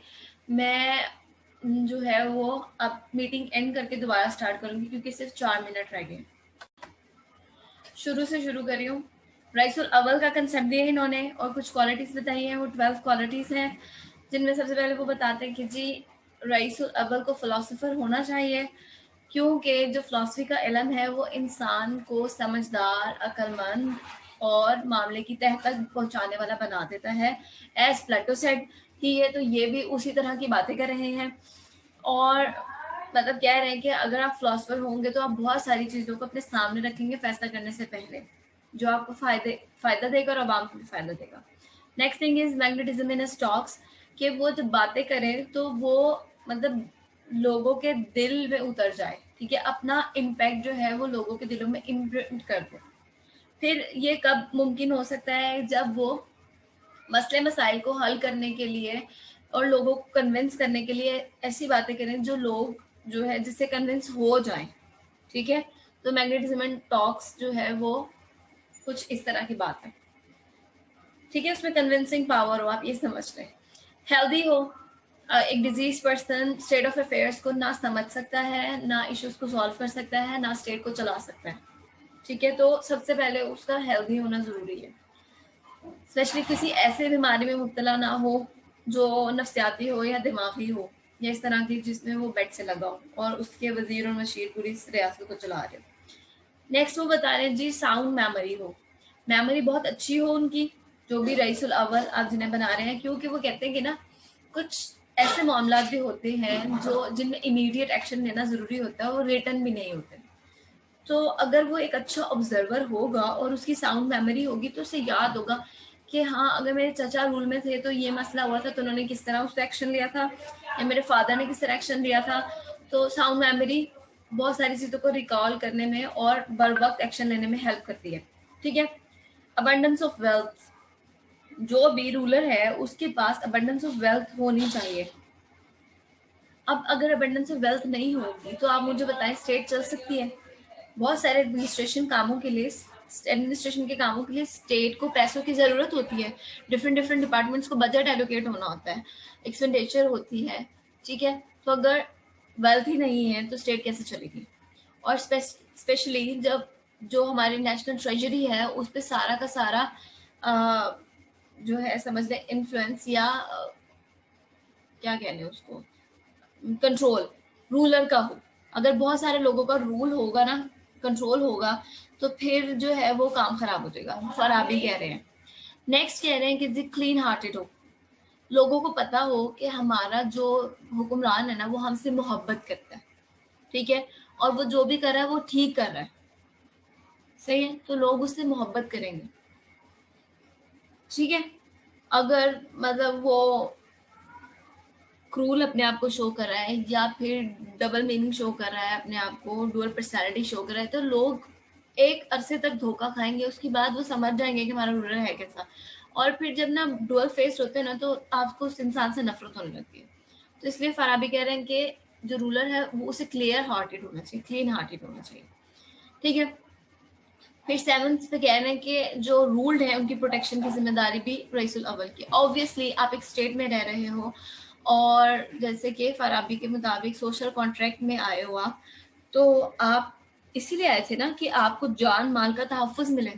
मैं जो है वो अब मीटिंग एंड करके दोबारा स्टार्ट करूंगी क्योंकि सिर्फ 4 मिनट रह गए। शुरू से शुरू कर रही हूँ। रईसुल अव्वल का कंसेप्ट दिया इन्होंने और कुछ क्वालिटीज बताई हैं, वो 12 क्वालिटीज हैं, जिनमें सबसे पहले वो बताते हैं कि जी रईसुल अव्वल को फिलोसोफर होना चाहिए, क्योंकि जो फिलॉसफी का इल्म है वो इंसान को समझदार, अक्लमंद और मामले की तह तक पहुंचाने वाला बना देता है। एज प्लेटो सेड कि ये तो ये भी उसी तरह की बातें कर रहे हैं और मतलब कह रहे हैं कि अगर आप फिलोसफर होंगे तो आप बहुत सारी चीज़ों को अपने सामने रखेंगे फैसला करने से पहले, जो आपको फायदा देगा और आवाम को भी फायदा देगा। Next thing is magnetism in stocks. कि वो जब बातें करें तो वो मतलब लोगों के दिल में उतर जाए, ठीक है, अपना इम्पैक्ट जो है वो लोगों के दिलों में इम्प्रिंट कर दे। फिर ये कब मुमकिन हो सकता है, जब वो मसले मसाइल को हल करने के लिए और लोगों को कन्विंस करने के लिए ऐसी बातें करें जो लोग जो है जिससे कन्विंस हो जाएं, ठीक है। तो मैग्नेटिज्म एंड टॉक्स जो है वो कुछ इस तरह की बात है, ठीक है, उसमें कन्विंसिंग पावर हो, आप ये समझ लें। हेल्दी हो, एक disease person state of affairs को ना समझ सकता है, ना इश्यूज को सॉल्व कर सकता है, ना स्टेट को चला सकता है, ठीक है। तो सबसे पहले उसका हेल्दी होना जरूरी है, स्पेशली किसी ऐसे बीमारी में मुब्तला ना हो जो नफ्सियाती हो या दिमागी हो या इस तरह की जिसमें वो बेड से लगा हो और उसके वजीर और मशीर पूरी रियासत को चला रहे हो। नेक्स्ट वो बता रहे हैं जी साउंड मेमोरी हो, मेमोरी बहुत अच्छी हो उनकी, जो भी रईसुल अव्वल आप जिन्हें बना रहे हैं, क्योंकि वो कहते हैं कि ना कुछ ऐसे मामला भी होते हैं जो जिनमें इमीडिएट एक्शन लेना जरूरी होता है और रिटर्न भी नहीं होते। तो अगर वो एक अच्छा ऑब्जर्वर होगा और उसकी साउंड मेमोरी होगी तो उसे याद होगा कि हाँ, अगर मेरे चाचा रूल में थे तो ये मसला हुआ था तो उन्होंने किस तरह उस पर एक्शन लिया था, या मेरे फादर ने किस तरह एक्शन लिया था। तो साउंड मेमोरी बहुत सारी चीज़ों को रिकॉल करने में और बर वक्त एक्शन लेने में हेल्प करती है, ठीक है। अबंडेंस ऑफ वेल्थ, जो भी रूलर है उसके पास अबंडेंस ऑफ वेल्थ होनी चाहिए। अब अगर अबंडेंस ऑफ वेल्थ नहीं होगी तो आप मुझे बताएं स्टेट चल सकती है? बहुत सारे एडमिनिस्ट्रेशन कामों के लिए, एडमिनिस्ट्रेशन के कामों के लिए स्टेट को पैसों की ज़रूरत होती है, डिफरेंट डिफरेंट डिपार्टमेंट्स को बजट एलोकेट होना होता है, एक्सपेंडिचर होती है, ठीक है। तो अगर वेल्थ ही नहीं है तो स्टेट कैसे चलेगी? और स्पेशली जब जो हमारी नेशनल ट्रेजरी है उस पर सारा का सारा जो है समझ लें इन्फ्लुएंस या क्या कहने उसको, कंट्रोल रूलर का हो। अगर बहुत सारे लोगों का रूल होगा ना, कंट्रोल होगा, तो फिर जो है वो काम खराब हो जाएगा, फराबी कह रहे हैं। नेक्स्ट कह रहे हैं कि क्लीन हार्टेड हो, लोगों को पता हो कि हमारा जो हुक्मरान है ना वो हमसे मोहब्बत करता है, ठीक है, और वो जो भी कर रहा है वो ठीक कर रहा है, सही है, तो लोग उससे मोहब्बत करेंगे, ठीक है। अगर मतलब वो क्रूल अपने आप को शो कर रहा है या फिर डबल मीनिंग शो कर रहा है अपने आप को, डुअल पर्सनैलिटी शो कर रहा है, तो लोग एक अरसे तक धोखा खाएंगे, उसके बाद वो समझ जाएंगे कि हमारा रूलर है कैसा। और फिर जब ना डुअल फेस होते हैं ना तो आपको उस इंसान से नफरत होने लगती है। तो इसलिए फराबी कह रहे हैं कि जो रूलर है वो उसे क्लियर हार्टेड होना चाहिए, क्लीन हार्टेड होना चाहिए, ठीक है। फिर सेवंथ पे कह रहे हैं कि जो रूल्ड है उनकी प्रोटेक्शन की जिम्मेदारी भी रईसुल अव्वल की। ऑब्वियसली आप एक स्टेट में रह रहे हो और जैसे कि फराबी के मुताबिक सोशल कॉन्ट्रैक्ट में आए हो आप, तो आप इसीलिए आए थे ना कि आपको जान माल का तहफ़्फ़ुज़ मिले।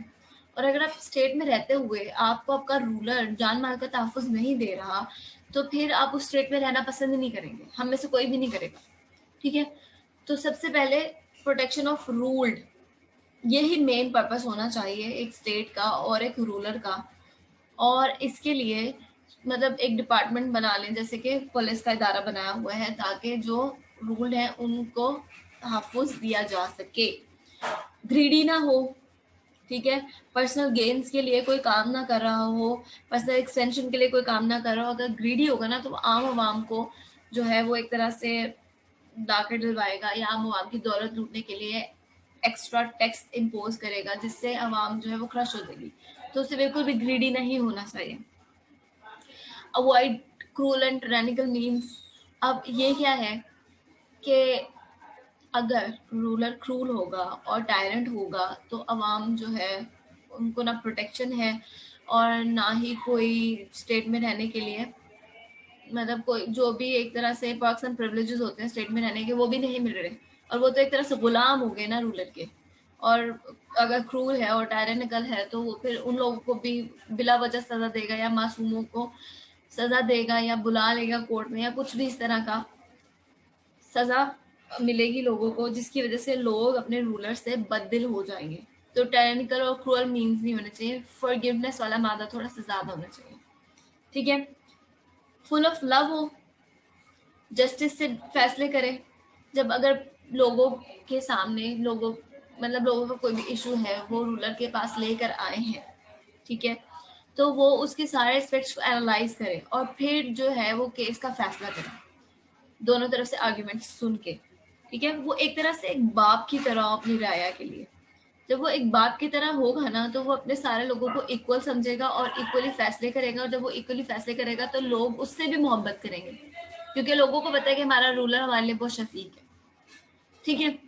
और अगर आप स्टेट में रहते हुए आपको आपका रूलर जान माल का तहफ़्फ़ुज़ नहीं दे रहा, तो फिर आप उस स्टेट में रहना पसंद नहीं करेंगे, हम में से कोई भी नहीं करेगा, ठीक है। तो सबसे पहले प्रोटेक्शन ऑफ रूल्ड, यही मेन पर्पस होना चाहिए एक स्टेट का और एक रूलर का। और इसके लिए मतलब एक डिपार्टमेंट बना लें, जैसे कि पुलिस का इदारा बनाया हुआ है, ताकि जो रूल हैं उनको तहफ़्फ़ुज़ दिया जा सके, ग्रीडी ना हो, ठीक है, पर्सनल गेन्स के लिए कोई काम ना कर रहा हो, पर्सनल एक्सटेंशन के लिए कोई काम ना कर रहा हो। अगर ग्रीडी होगा ना तो आम आवाम को जो है वो एक तरह से डाके डलवाएगा या आम आवाम की दौलत लूटने के लिए एक्स्ट्रा टैक्स इम्पोज करेगा, जिससे आवाम जो है वो क्रश हो जाएगी। तो उसे बिल्कुल भी ग्रीडी नहीं होना चाहिए। अवॉइड क्रूल एंड टायरेनिकल मीन्स, अब ये क्या है कि अगर रूलर क्रूल होगा और टायरेंट होगा तो अवाम जो है उनको ना प्रोटेक्शन है और ना ही कोई स्टेट में रहने के लिए, मतलब कोई जो भी एक तरह से पर्क्स एंड प्रिविलेजेस होते हैं स्टेट में रहने के वो भी नहीं मिल रहे, और वो तो एक तरह से गुलाम हो गए ना रूलर के। और अगर क्रूल है और टायरेनिकल है तो वो फिर उन लोगों को भी बिला वजह सजा देगा या मासूमों को सजा देगा या बुला लेगा कोर्ट में या कुछ भी इस तरह का सजा मिलेगी लोगों को, जिसकी वजह से लोग अपने रूलर से बददिल हो जाएंगे। तो टायरेनिकल और क्रूअल मीन्स नहीं होने चाहिए, फॉरगिवनेस वाला मादा थोड़ा सा ज्यादा होना चाहिए, ठीक है। फुल ऑफ लव हो, जस्टिस से फैसले करे। जब अगर लोगों के सामने लोगों का कोई भी इशू है वो रूलर के पास लेकर आए हैं, ठीक है, तो वो उसके सारे एस्पेक्ट्स को एनालाइज करे और फिर जो है वो केस का फैसला करे, दोनों तरफ से आर्ग्यूमेंट्स सुन के, ठीक है। वो एक तरह से एक बाप की तरह अपनी राया के लिए, जब वो एक बाप की तरह होगा ना तो वो अपने सारे लोगों को इक्वल समझेगा और इक्वली फैसले करेगा, और जब वो इक्वली फैसले करेगा तो लोग उससे भी मोहब्बत करेंगे, क्योंकि लोगों को पता है कि हमारा रूलर हमारे लिए बहुत शफीक है, ठीक है।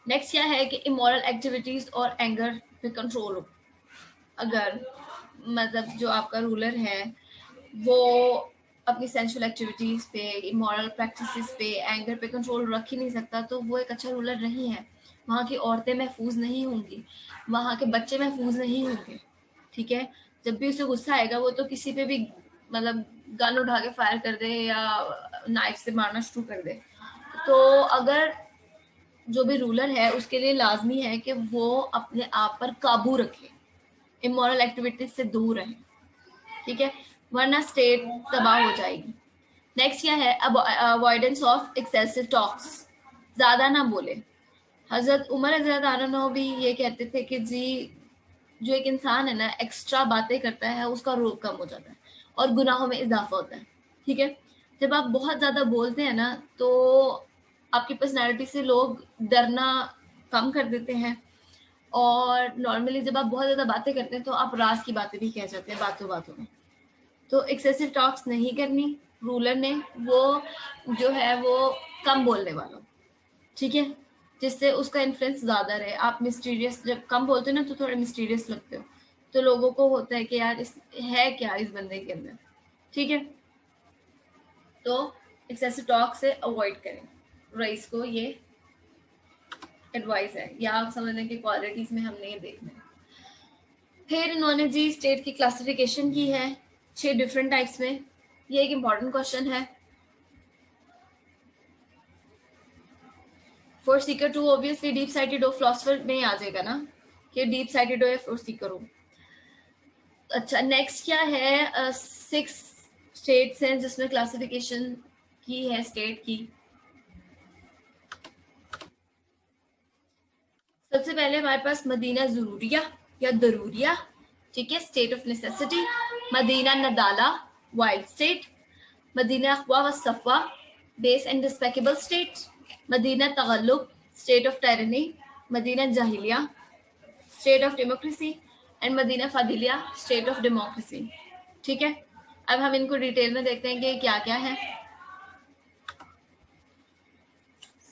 नेक्स्ट क्या है कि इमोरल एक्टिविटीज और एंगर पे कंट्रोल हो। अगर मतलब जो आपका रूलर है वो अपनी सेंसुअल एक्टिविटीज पे, इमोरल प्रैक्टिसेस पे, एंगर पे कंट्रोल रख ही नहीं सकता, तो वो एक अच्छा रूलर नहीं है। वहाँ की औरतें महफूज नहीं होंगी, वहाँ के बच्चे महफूज नहीं होंगे, ठीक है। जब भी उसे गुस्सा आएगा वो तो किसी पे भी मतलब गन उठा के फायर कर दे या नाइफ से मारना शुरू कर दे। तो अगर जो भी रूलर है उसके लिए लाजमी है कि वो अपने आप पर काबू रखे, इमोरल एक्टिविटीज से दूर रहे, ठीक है, वरना स्टेट तबाह हो जाएगी। नेक्स्ट क्या है, अवॉइडेंस ऑफ एक्सेसिव टॉक्स, ज्यादा ना बोले। हजरत उमर हजरत आननो भी ये कहते थे कि जी जो एक इंसान है ना एक्स्ट्रा बातें करता है उसका रोब कम हो जाता है और गुनाहों में इजाफा होता है, ठीक है। जब आप बहुत ज्यादा बोलते हैं ना तो आपकी पर्सनैलिटी से लोग डरना कम कर देते हैं, और नॉर्मली जब आप बहुत ज्यादा बातें करते हैं तो आप राज की बातें भी कह जाते हैं बातों बातों में। तो एक्सेसिव टॉक्स नहीं करनी रूलर ने, वो जो है वो कम बोलने वाला, ठीक है, जिससे उसका इन्फ्लुएंस ज्यादा रहे। आप मिस्टीरियस जब कम बोलते हो ना तो थोड़े मिस्टीरियस लगते हो, तो लोगों को होता है कि यार इस है क्या इस बंदे के अंदर, ठीक है। तो एक्सेसिव टॉक से अवॉइड करें, रईस को ये एडवाइस है, या आप समझ लें कि क्वालिटीज में हमने ये देखना है। फिर इन्होंने जी स्टेट की क्लासिफिकेशन की है 6 डिफरेंट टाइप्स में। ये एक इम्पॉर्टेंट क्वेश्चन है for seeker too, obviously deep sighted हो फिलोसफर में आ जाएगा ना कि डीप साइटेड हो या फॉर सीकर हो। अच्छा नेक्स्ट क्या है, 6 स्टेट्स हैं जिसमें क्लासिफिकेशन की है स्टेट की। सबसे पहले हमारे पास मदीना जरूरिया या दरूरिया, ठीक है, स्टेट ऑफ नेसेसिटी। मदीना नदाला, वाइल्ड स्टेट। मदीना अखवा व सफवा, बेस एंड डिस्पेकेबल स्टेट। मदीना तगल्लुब, स्टेट ऑफ टायरनी। मदीना जाहिलिया, स्टेट ऑफ डेमोक्रेसी। एंड मदीना फादिलिया, स्टेट ऑफ डेमोक्रेसी, ठीक है। अब हम इनको डिटेल में देखते हैं कि क्या क्या है।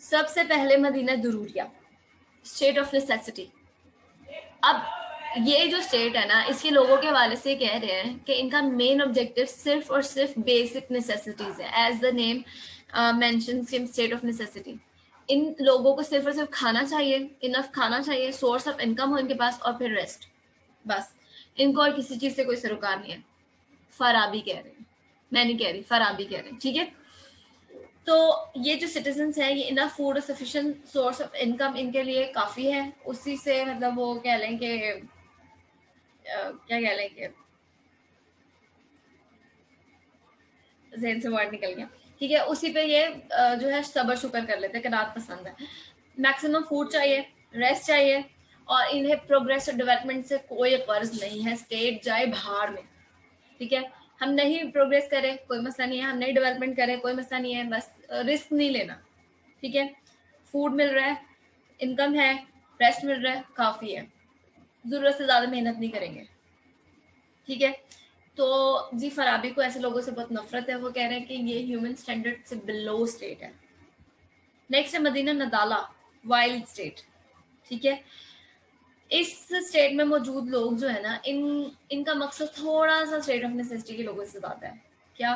सबसे पहले मदीना दुरूरिया, स्टेट ऑफ नेसेसिटी। अब ये जो स्टेट है ना इसके लोगों के हवाले से कह रहे हैं कि इनका मेन ऑब्जेक्टिव सिर्फ और सिर्फ बेसिक नेसेसिटीज है, as the name mentions state of necessity. इन लोगों को सिर्फ और सिर्फ खाना चाहिए, इनफ खाना चाहिए, सोर्स ऑफ इनकम हो इनके पास, और फिर रेस्ट, बस। इनको और किसी चीज से कोई सरोकार नहीं है। फराबी कह रहे हैं, मैं नहीं कह रही, फराबी कह रहे हैं, ठीक है। तो ये जो सिटीजन है ये इनफ फूड और सफिशिएंट सोर्स ऑफ इनकम इनके लिए काफी है, उसी से मतलब वो कह लें कि क्या कह लें कि ज़हन से वर्ड निकल गया, ठीक है। उसी पे ये जो है सबर शुक्र कर लेते हैं कि रात पसंद है। मैक्सिमम फूड चाहिए, रेस्ट चाहिए, और इन्हें प्रोग्रेस और डेवलपमेंट से कोई गर्ज नहीं है, स्टेट जाए बाहर में, ठीक है। हम नहीं प्रोग्रेस करें कोई मसला नहीं है, हम नहीं डेवलपमेंट करें कोई मसला नहीं है, बस रिस्क नहीं लेना, ठीक है। फूड मिल रहा है, इनकम है, रेस्ट मिल रहा है, काफ़ी है, ज़रूरत से ज़्यादा मेहनत नहीं करेंगे, ठीक है। तो जी फराबी को ऐसे लोगों से बहुत नफरत है, वो कह रहे हैं कि ये ह्यूमन स्टैंडर्ड से बिलो स्टेट है। नेक्स्ट है मदीना नदाला, वाइल्ड स्टेट, ठीक है। इस स्टेट में मौजूद लोग जो है ना इनका मकसद थोड़ा सा स्टेट ऑफ नेसेसिटी के लोगों से ज्यादा है। क्या?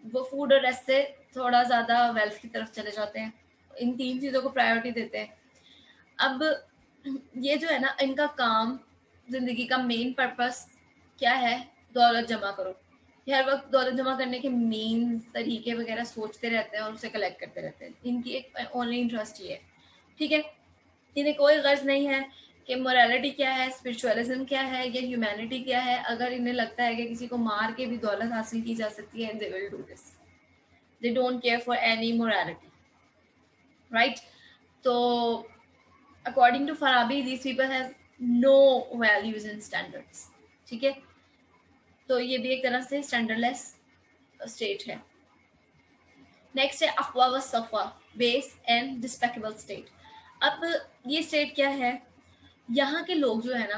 वो फूड और रेस्ट से थोड़ा ज्यादा वेल्थ की तरफ चले जाते हैं, इन 3 चीजों को प्रायोरिटी देते हैं। अब ये जो है ना इनका काम, जिंदगी का मेन पर्पस क्या है? दौलत जमा करो। ये हर वक्त दौलत जमा करने के मेन तरीके वगैरह सोचते रहते हैं और उसे कलेक्ट करते रहते हैं। इनकी एक ओनली इंटरेस्ट ये है, ठीक है। इन्हें कोई गर्ज नहीं है कि मोरालिटी क्या है, स्पिरिचुअलिज्म क्या है, या ह्यूमैनिटी क्या है। अगर इन्हें लगता है कि किसी को मार के भी दौलत हासिल की जा सकती है, they will do this. They don't care for any morality, right. तो according to Farabi, these people have no values and standards, ठीक है। तो ये भी एक तरह से स्टैंडर्डलेस स्टेट है। नेक्स्ट है अफवा व सफवा, बेस एंड डिस्पेक्टेबल स्टेट। अब ये स्टेट क्या है, यहाँ के लोग जो है ना,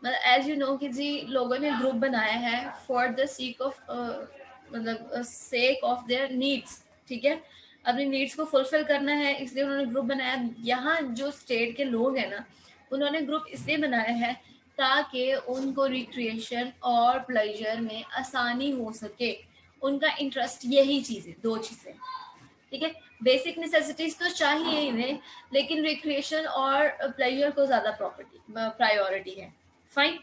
मतलब एज यू नो कि जी लोगों ने ग्रुप बनाया है फॉर द सीक ऑफ मतलब सेक ऑफ देयर नीड्स, ठीक है, अपनी नीड्स को फुलफिल करना है, इसलिए उन्होंने ग्रुप बनाया। यहाँ जो स्टेट के लोग हैं ना, उन्होंने ग्रुप इसलिए बनाया है ताकि उनको रिक्रिएशन और प्लेजर में आसानी हो सके। उनका इंटरेस्ट यही चीज़ें, दो चीज़ें, ठीक है। बेसिक नेसेसिटीज तो चाहिए इन्हें, लेकिन रिक्रिएशन और प्लेजर को ज़्यादा प्रायोरिटी है। फाइन,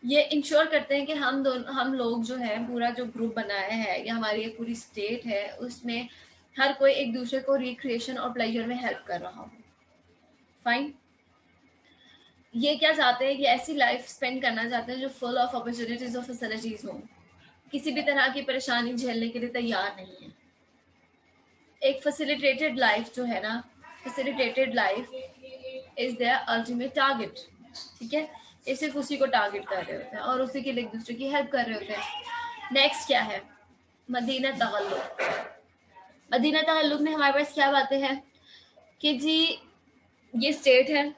ये इंश्योर करते हैं कि हम लोग जो है पूरा जो ग्रुप बनाया है या हमारी एक पूरी स्टेट है उसमें हर कोई एक दूसरे को रिक्रिएशन और प्लेजर में हेल्प कर रहा हो। फाइन, ये क्या चाहते हैं कि ऐसी लाइफ स्पेंड करना चाहते हैं जो फुल ऑफ अपॉर्चुनिटीज और फैसिलिटीज हो, किसी भी तरह की परेशानी झेलने के लिए तैयार नहीं है। एक फैसिलिटेटेड लाइफ जो है ना, facilitated life is their ultimate target, ठीक है। ये सिर्फ उसी को टारगेट कर रहे होते हैं और उसी के लिए एक दूसरे की हेल्प कर रहे होते हैं। नेक्स्ट क्या है, मदीना तगल्लुक। मदीना तगल्लुक में हमारे पास क्या बातें हैं कि जी ये स्टेट है,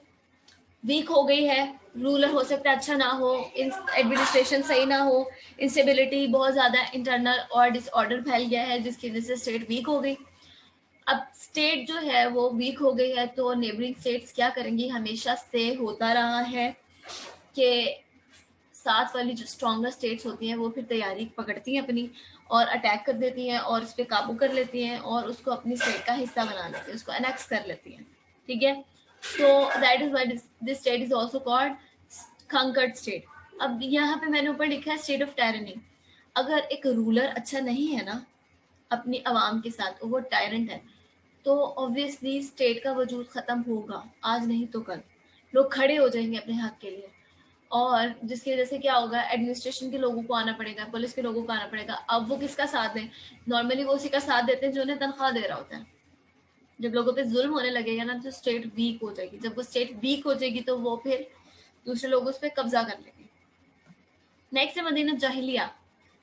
वीक हो गई है, रूलर हो सकता है अच्छा ना हो, एडमिनिस्ट्रेशन सही ना हो, इंस्टेबिलिटी बहुत ज़्यादा इंटरनल और डिसऑर्डर फैल गया है जिसकी वजह से स्टेट वीक हो गई। अब स्टेट जो है वो वीक हो गई है तो नेबरिंग स्टेट्स क्या करेंगी, हमेशा से होता रहा है कि साथ वाली जो स्ट्रॉन्गर स्टेट्स होती हैं वो फिर तैयारी पकड़ती हैं अपनी और अटैक कर देती हैं और उस पर काबू कर लेती हैं और उसको अपनी स्टेट का हिस्सा बना लेती हैं, उसको एनेक्स कर लेती हैं, ठीक है। So that is why this state is also called conquered state. अब यहाँ पे मैंने ऊपर लिखा है स्टेट ऑफ टायरनी। अगर एक रूलर अच्छा नहीं है ना अपनी आवाम के साथ, वो टायरेंट है, तो ऑब्वियसली स्टेट का वजूद खत्म होगा, आज नहीं तो कल लोग खड़े हो जाएंगे अपने हक के लिए और जिसकी वजह से क्या होगा, एडमिनिस्ट्रेशन के लोगों को आना पड़ेगा, पुलिस के लोगों को आना पड़ेगा। अब वो किसका साथ दें, नॉर्मली वो उसी का साथ देते हैं जो उन्हें तनख्वाह दे रहा होता है। जब लोगों पे जुल्म होने लगेगा ना तो स्टेट वीक हो जाएगी, जब वो स्टेट वीक हो जाएगी तो वो फिर दूसरे लोग उस पर कब्जा कर लेंगे। नेक्स्ट है मदीना जाहिलिया,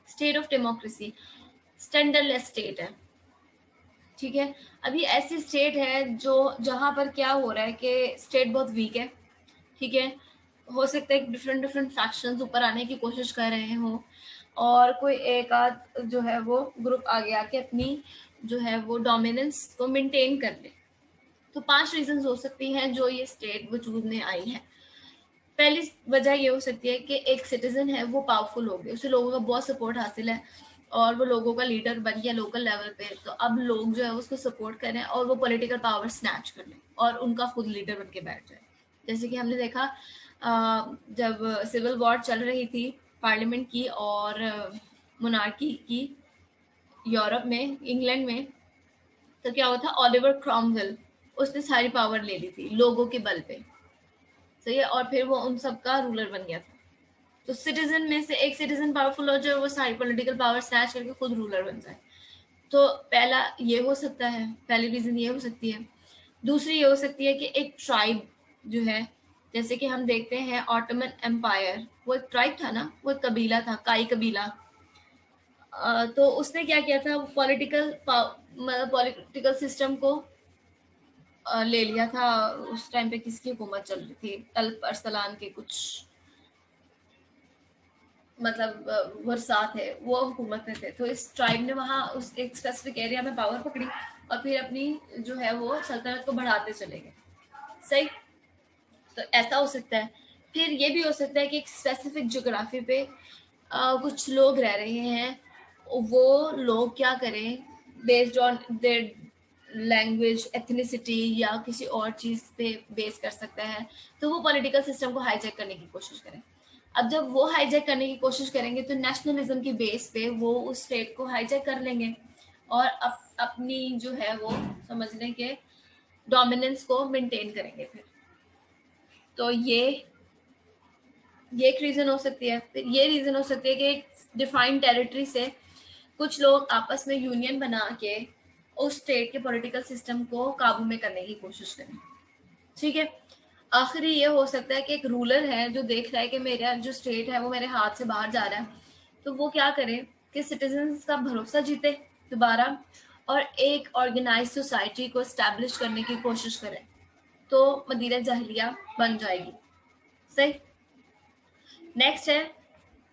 state of democracy, standardless state है, ठीक है। अभी ऐसी स्टेट है जो जहाँ पर क्या हो रहा है कि स्टेट बहुत वीक है, ठीक है। हो सकता है डिफरेंट डिफरेंट फैक्शंस ऊपर आने की कोशिश कर रहे हों और कोई एक आध जो है वो ग्रुप आगे आके अपनी जो है वो डोमिनेंस को मेंटेन कर ले। तो 5 रीजंस हो सकती हैं जो ये स्टेट वजूद में आई है। पहली वजह ये हो सकती है कि एक सिटीजन है वो पावरफुल हो गया, उसे लोगों का बहुत सपोर्ट हासिल है और वो लोगों का लीडर बन गया लोकल लेवल पे, तो अब लोग जो है उसको सपोर्ट करें और वो पॉलिटिकल पावर स्नैच कर लें और उनका खुद लीडर बन के बैठ जाए। जैसे कि हमने देखा जब सिविल वॉर चल रही थी पार्लियामेंट की और मोनार्की की यूरोप में, इंग्लैंड में, तो क्या हुआ था, ओलिवर क्रॉमवेल उसने सारी पावर ले ली थी लोगों के बल पे, सही है, और फिर वो उन सबका रूलर बन गया था। तो सिटीजन में से एक सिटीजन पावरफुल हो जाए, वो सारी पॉलिटिकल पावर स्नैच करके खुद रूलर बन जाए। तो पहला ये हो सकता है, पहली रीजन ये हो सकती है। दूसरी ये हो सकती है कि एक ट्राइब जो है, जैसे कि हम देखते हैं ऑटोमन एम्पायर, वो एक ट्राइब था ना, वो एक कबीला था, काई कबीला। तो उसने क्या किया था, पॉलिटिकल सिस्टम को ले लिया था। उस टाइम पे किसकी हुकूमत चल रही थी, अल्प अरसलान के कुछ मतलब वर्सात है वो हुकूमत में थे। तो इस ट्राइब ने वहाँ उस एक स्पेसिफिक एरिया में पावर पकड़ी और फिर अपनी जो है वो सल्तनत को बढ़ाते चले गए, सही। तो ऐसा हो सकता है। फिर ये भी हो सकता है कि एक स्पेसिफिक जोग्राफी पे कुछ लोग रह रहे हैं, वो लोग क्या करें based on their language, ethnicity या किसी और चीज़ पे बेस कर सकता है, तो वो पॉलिटिकल सिस्टम को हाईजैक करने की कोशिश करें। अब जब वो हाईजैक करने की कोशिश करेंगे तो नेशनलिज्म की बेस पे वो उस स्टेट को हाईजैक कर लेंगे और अपनी जो है वो समझ लें कि डोमिनेंस को मेंटेन करेंगे फिर। तो ये एक रीज़न हो सकती है। फिर ये रीज़न हो सकती है कि डिफाइंड टेरिटरी से कुछ लोग आपस में यूनियन बना के उस स्टेट के पॉलिटिकल सिस्टम को काबू में करने की कोशिश करें, ठीक है। आखिरी ये हो सकता है कि एक रूलर है जो देख रहा है कि मेरा जो स्टेट है वो मेरे हाथ से बाहर जा रहा है, तो वो क्या करे कि सिटीजन्स का भरोसा जीते दोबारा और एक ऑर्गेनाइज सोसाइटी को एस्टैब्लिश करने की कोशिश करे, तो मदीना जहलिया बन जाएगी। सही। नेक्स्ट है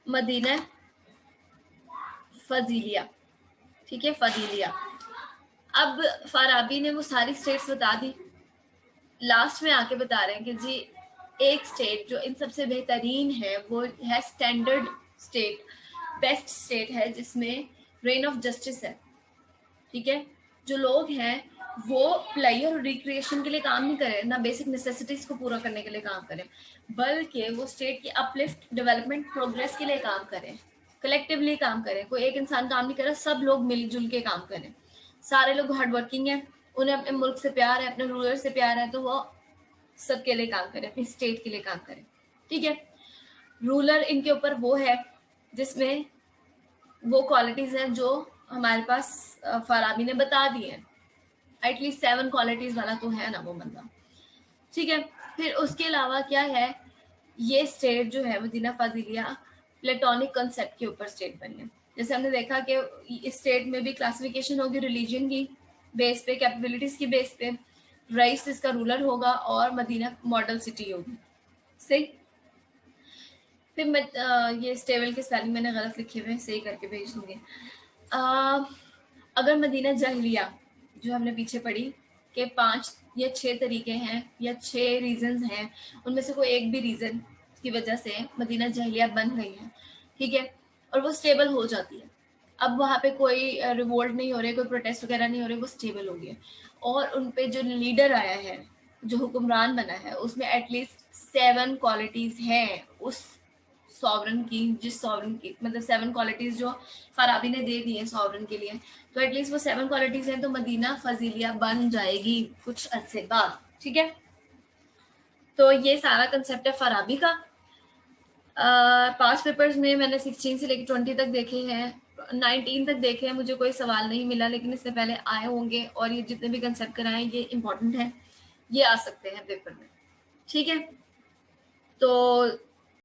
मदीना फजीलिया। ठीक है, फजीलिया। अब फाराबी ने वो सारी स्टेट्स बता दी, लास्ट में आके बता रहे हैं कि जी एक स्टेट जो इन सबसे बेहतरीन है वो है स्टैंडर्ड स्टेट, बेस्ट स्टेट है जिसमें रेन ऑफ जस्टिस है। ठीक है, जो लोग हैं वो प्लेयर और रिक्रिएशन के लिए काम नहीं करें, ना बेसिक नेसेसिटीज को पूरा करने के लिए काम करें, बल्कि वो स्टेट की अपलिफ्ट, डेवलपमेंट, प्रोग्रेस के लिए काम करें, कलेक्टिवली काम करें। कोई एक इंसान काम नहीं कर रहा, सब लोग मिलजुल के काम करें, सारे लोग हार्ड वर्किंग है, उन्हें अपने मुल्क से प्यार है, अपने रूलर से प्यार है, तो वो सबके लिए काम करें, अपनी स्टेट के लिए काम करें। ठीक है, रूलर इनके ऊपर वो है जिसमें वो क्वालिटीज हैं जो हमारे पास फाराबी ने बता दी है, एटलीस्ट 7 क्वालिटीज वाला तो है ना वो बंदा। ठीक है, फिर उसके अलावा क्या है, ये स्टेट जो है मदीना फाजिलिया प्लेटोनिक कंसेप्ट के ऊपर स्टेट बनी है। जैसे हमने देखा कि इस स्टेट में भी क्लासिफिकेशन होगी रिलीजन की बेस पे, कैपेबिलिटीज की बेस पे, रईस इसका रूलर होगा और मदीना मॉडल सिटी होगी। सही। फिर मैं ये स्टेबल के स्पेलिंग मैंने गलत लिखे हुए, सही करके भेज दूंगी। अगर मदीना जहलिया जो हमने पीछे पढ़ी कि 5 या 6 तरीके हैं या 6 रीजंस हैं, उनमें से कोई एक भी रीजन की वजह से मदीना जहलिया बन गई है, ठीक है, और वो स्टेबल हो जाती है। अब वहाँ पे कोई रिवोल्ट नहीं हो रहे, कोई प्रोटेस्ट वगैरह नहीं हो रहे, वो स्टेबल हो गया और उन पे जो लीडर आया है, जो हुक्मरान बना है, उसमें एटलीस्ट 7 क्वालिटीज हैं उस सॉवरन की, जिस सॉवरन की मतलब 7 क्वालिटीज जो फाराबी ने दे दी है सॉवरन के लिए, तो एटलीस्ट वो 7 क्वालिटीज हैं, तो मदीना फजीलिया बन जाएगी कुछ अरसे बाद। ठीक है, तो ये सारा कंसेप्ट है फाराबी का। पास पेपर्स में मैंने 16 से लेकर 20 तक देखे हैं, 19 तक देखे हैं, मुझे कोई सवाल नहीं मिला, लेकिन इससे पहले आए होंगे और ये जितने भी कंसेप्ट कराए ये इंपॉर्टेंट है, ये आ सकते हैं पेपर में। ठीक है, तो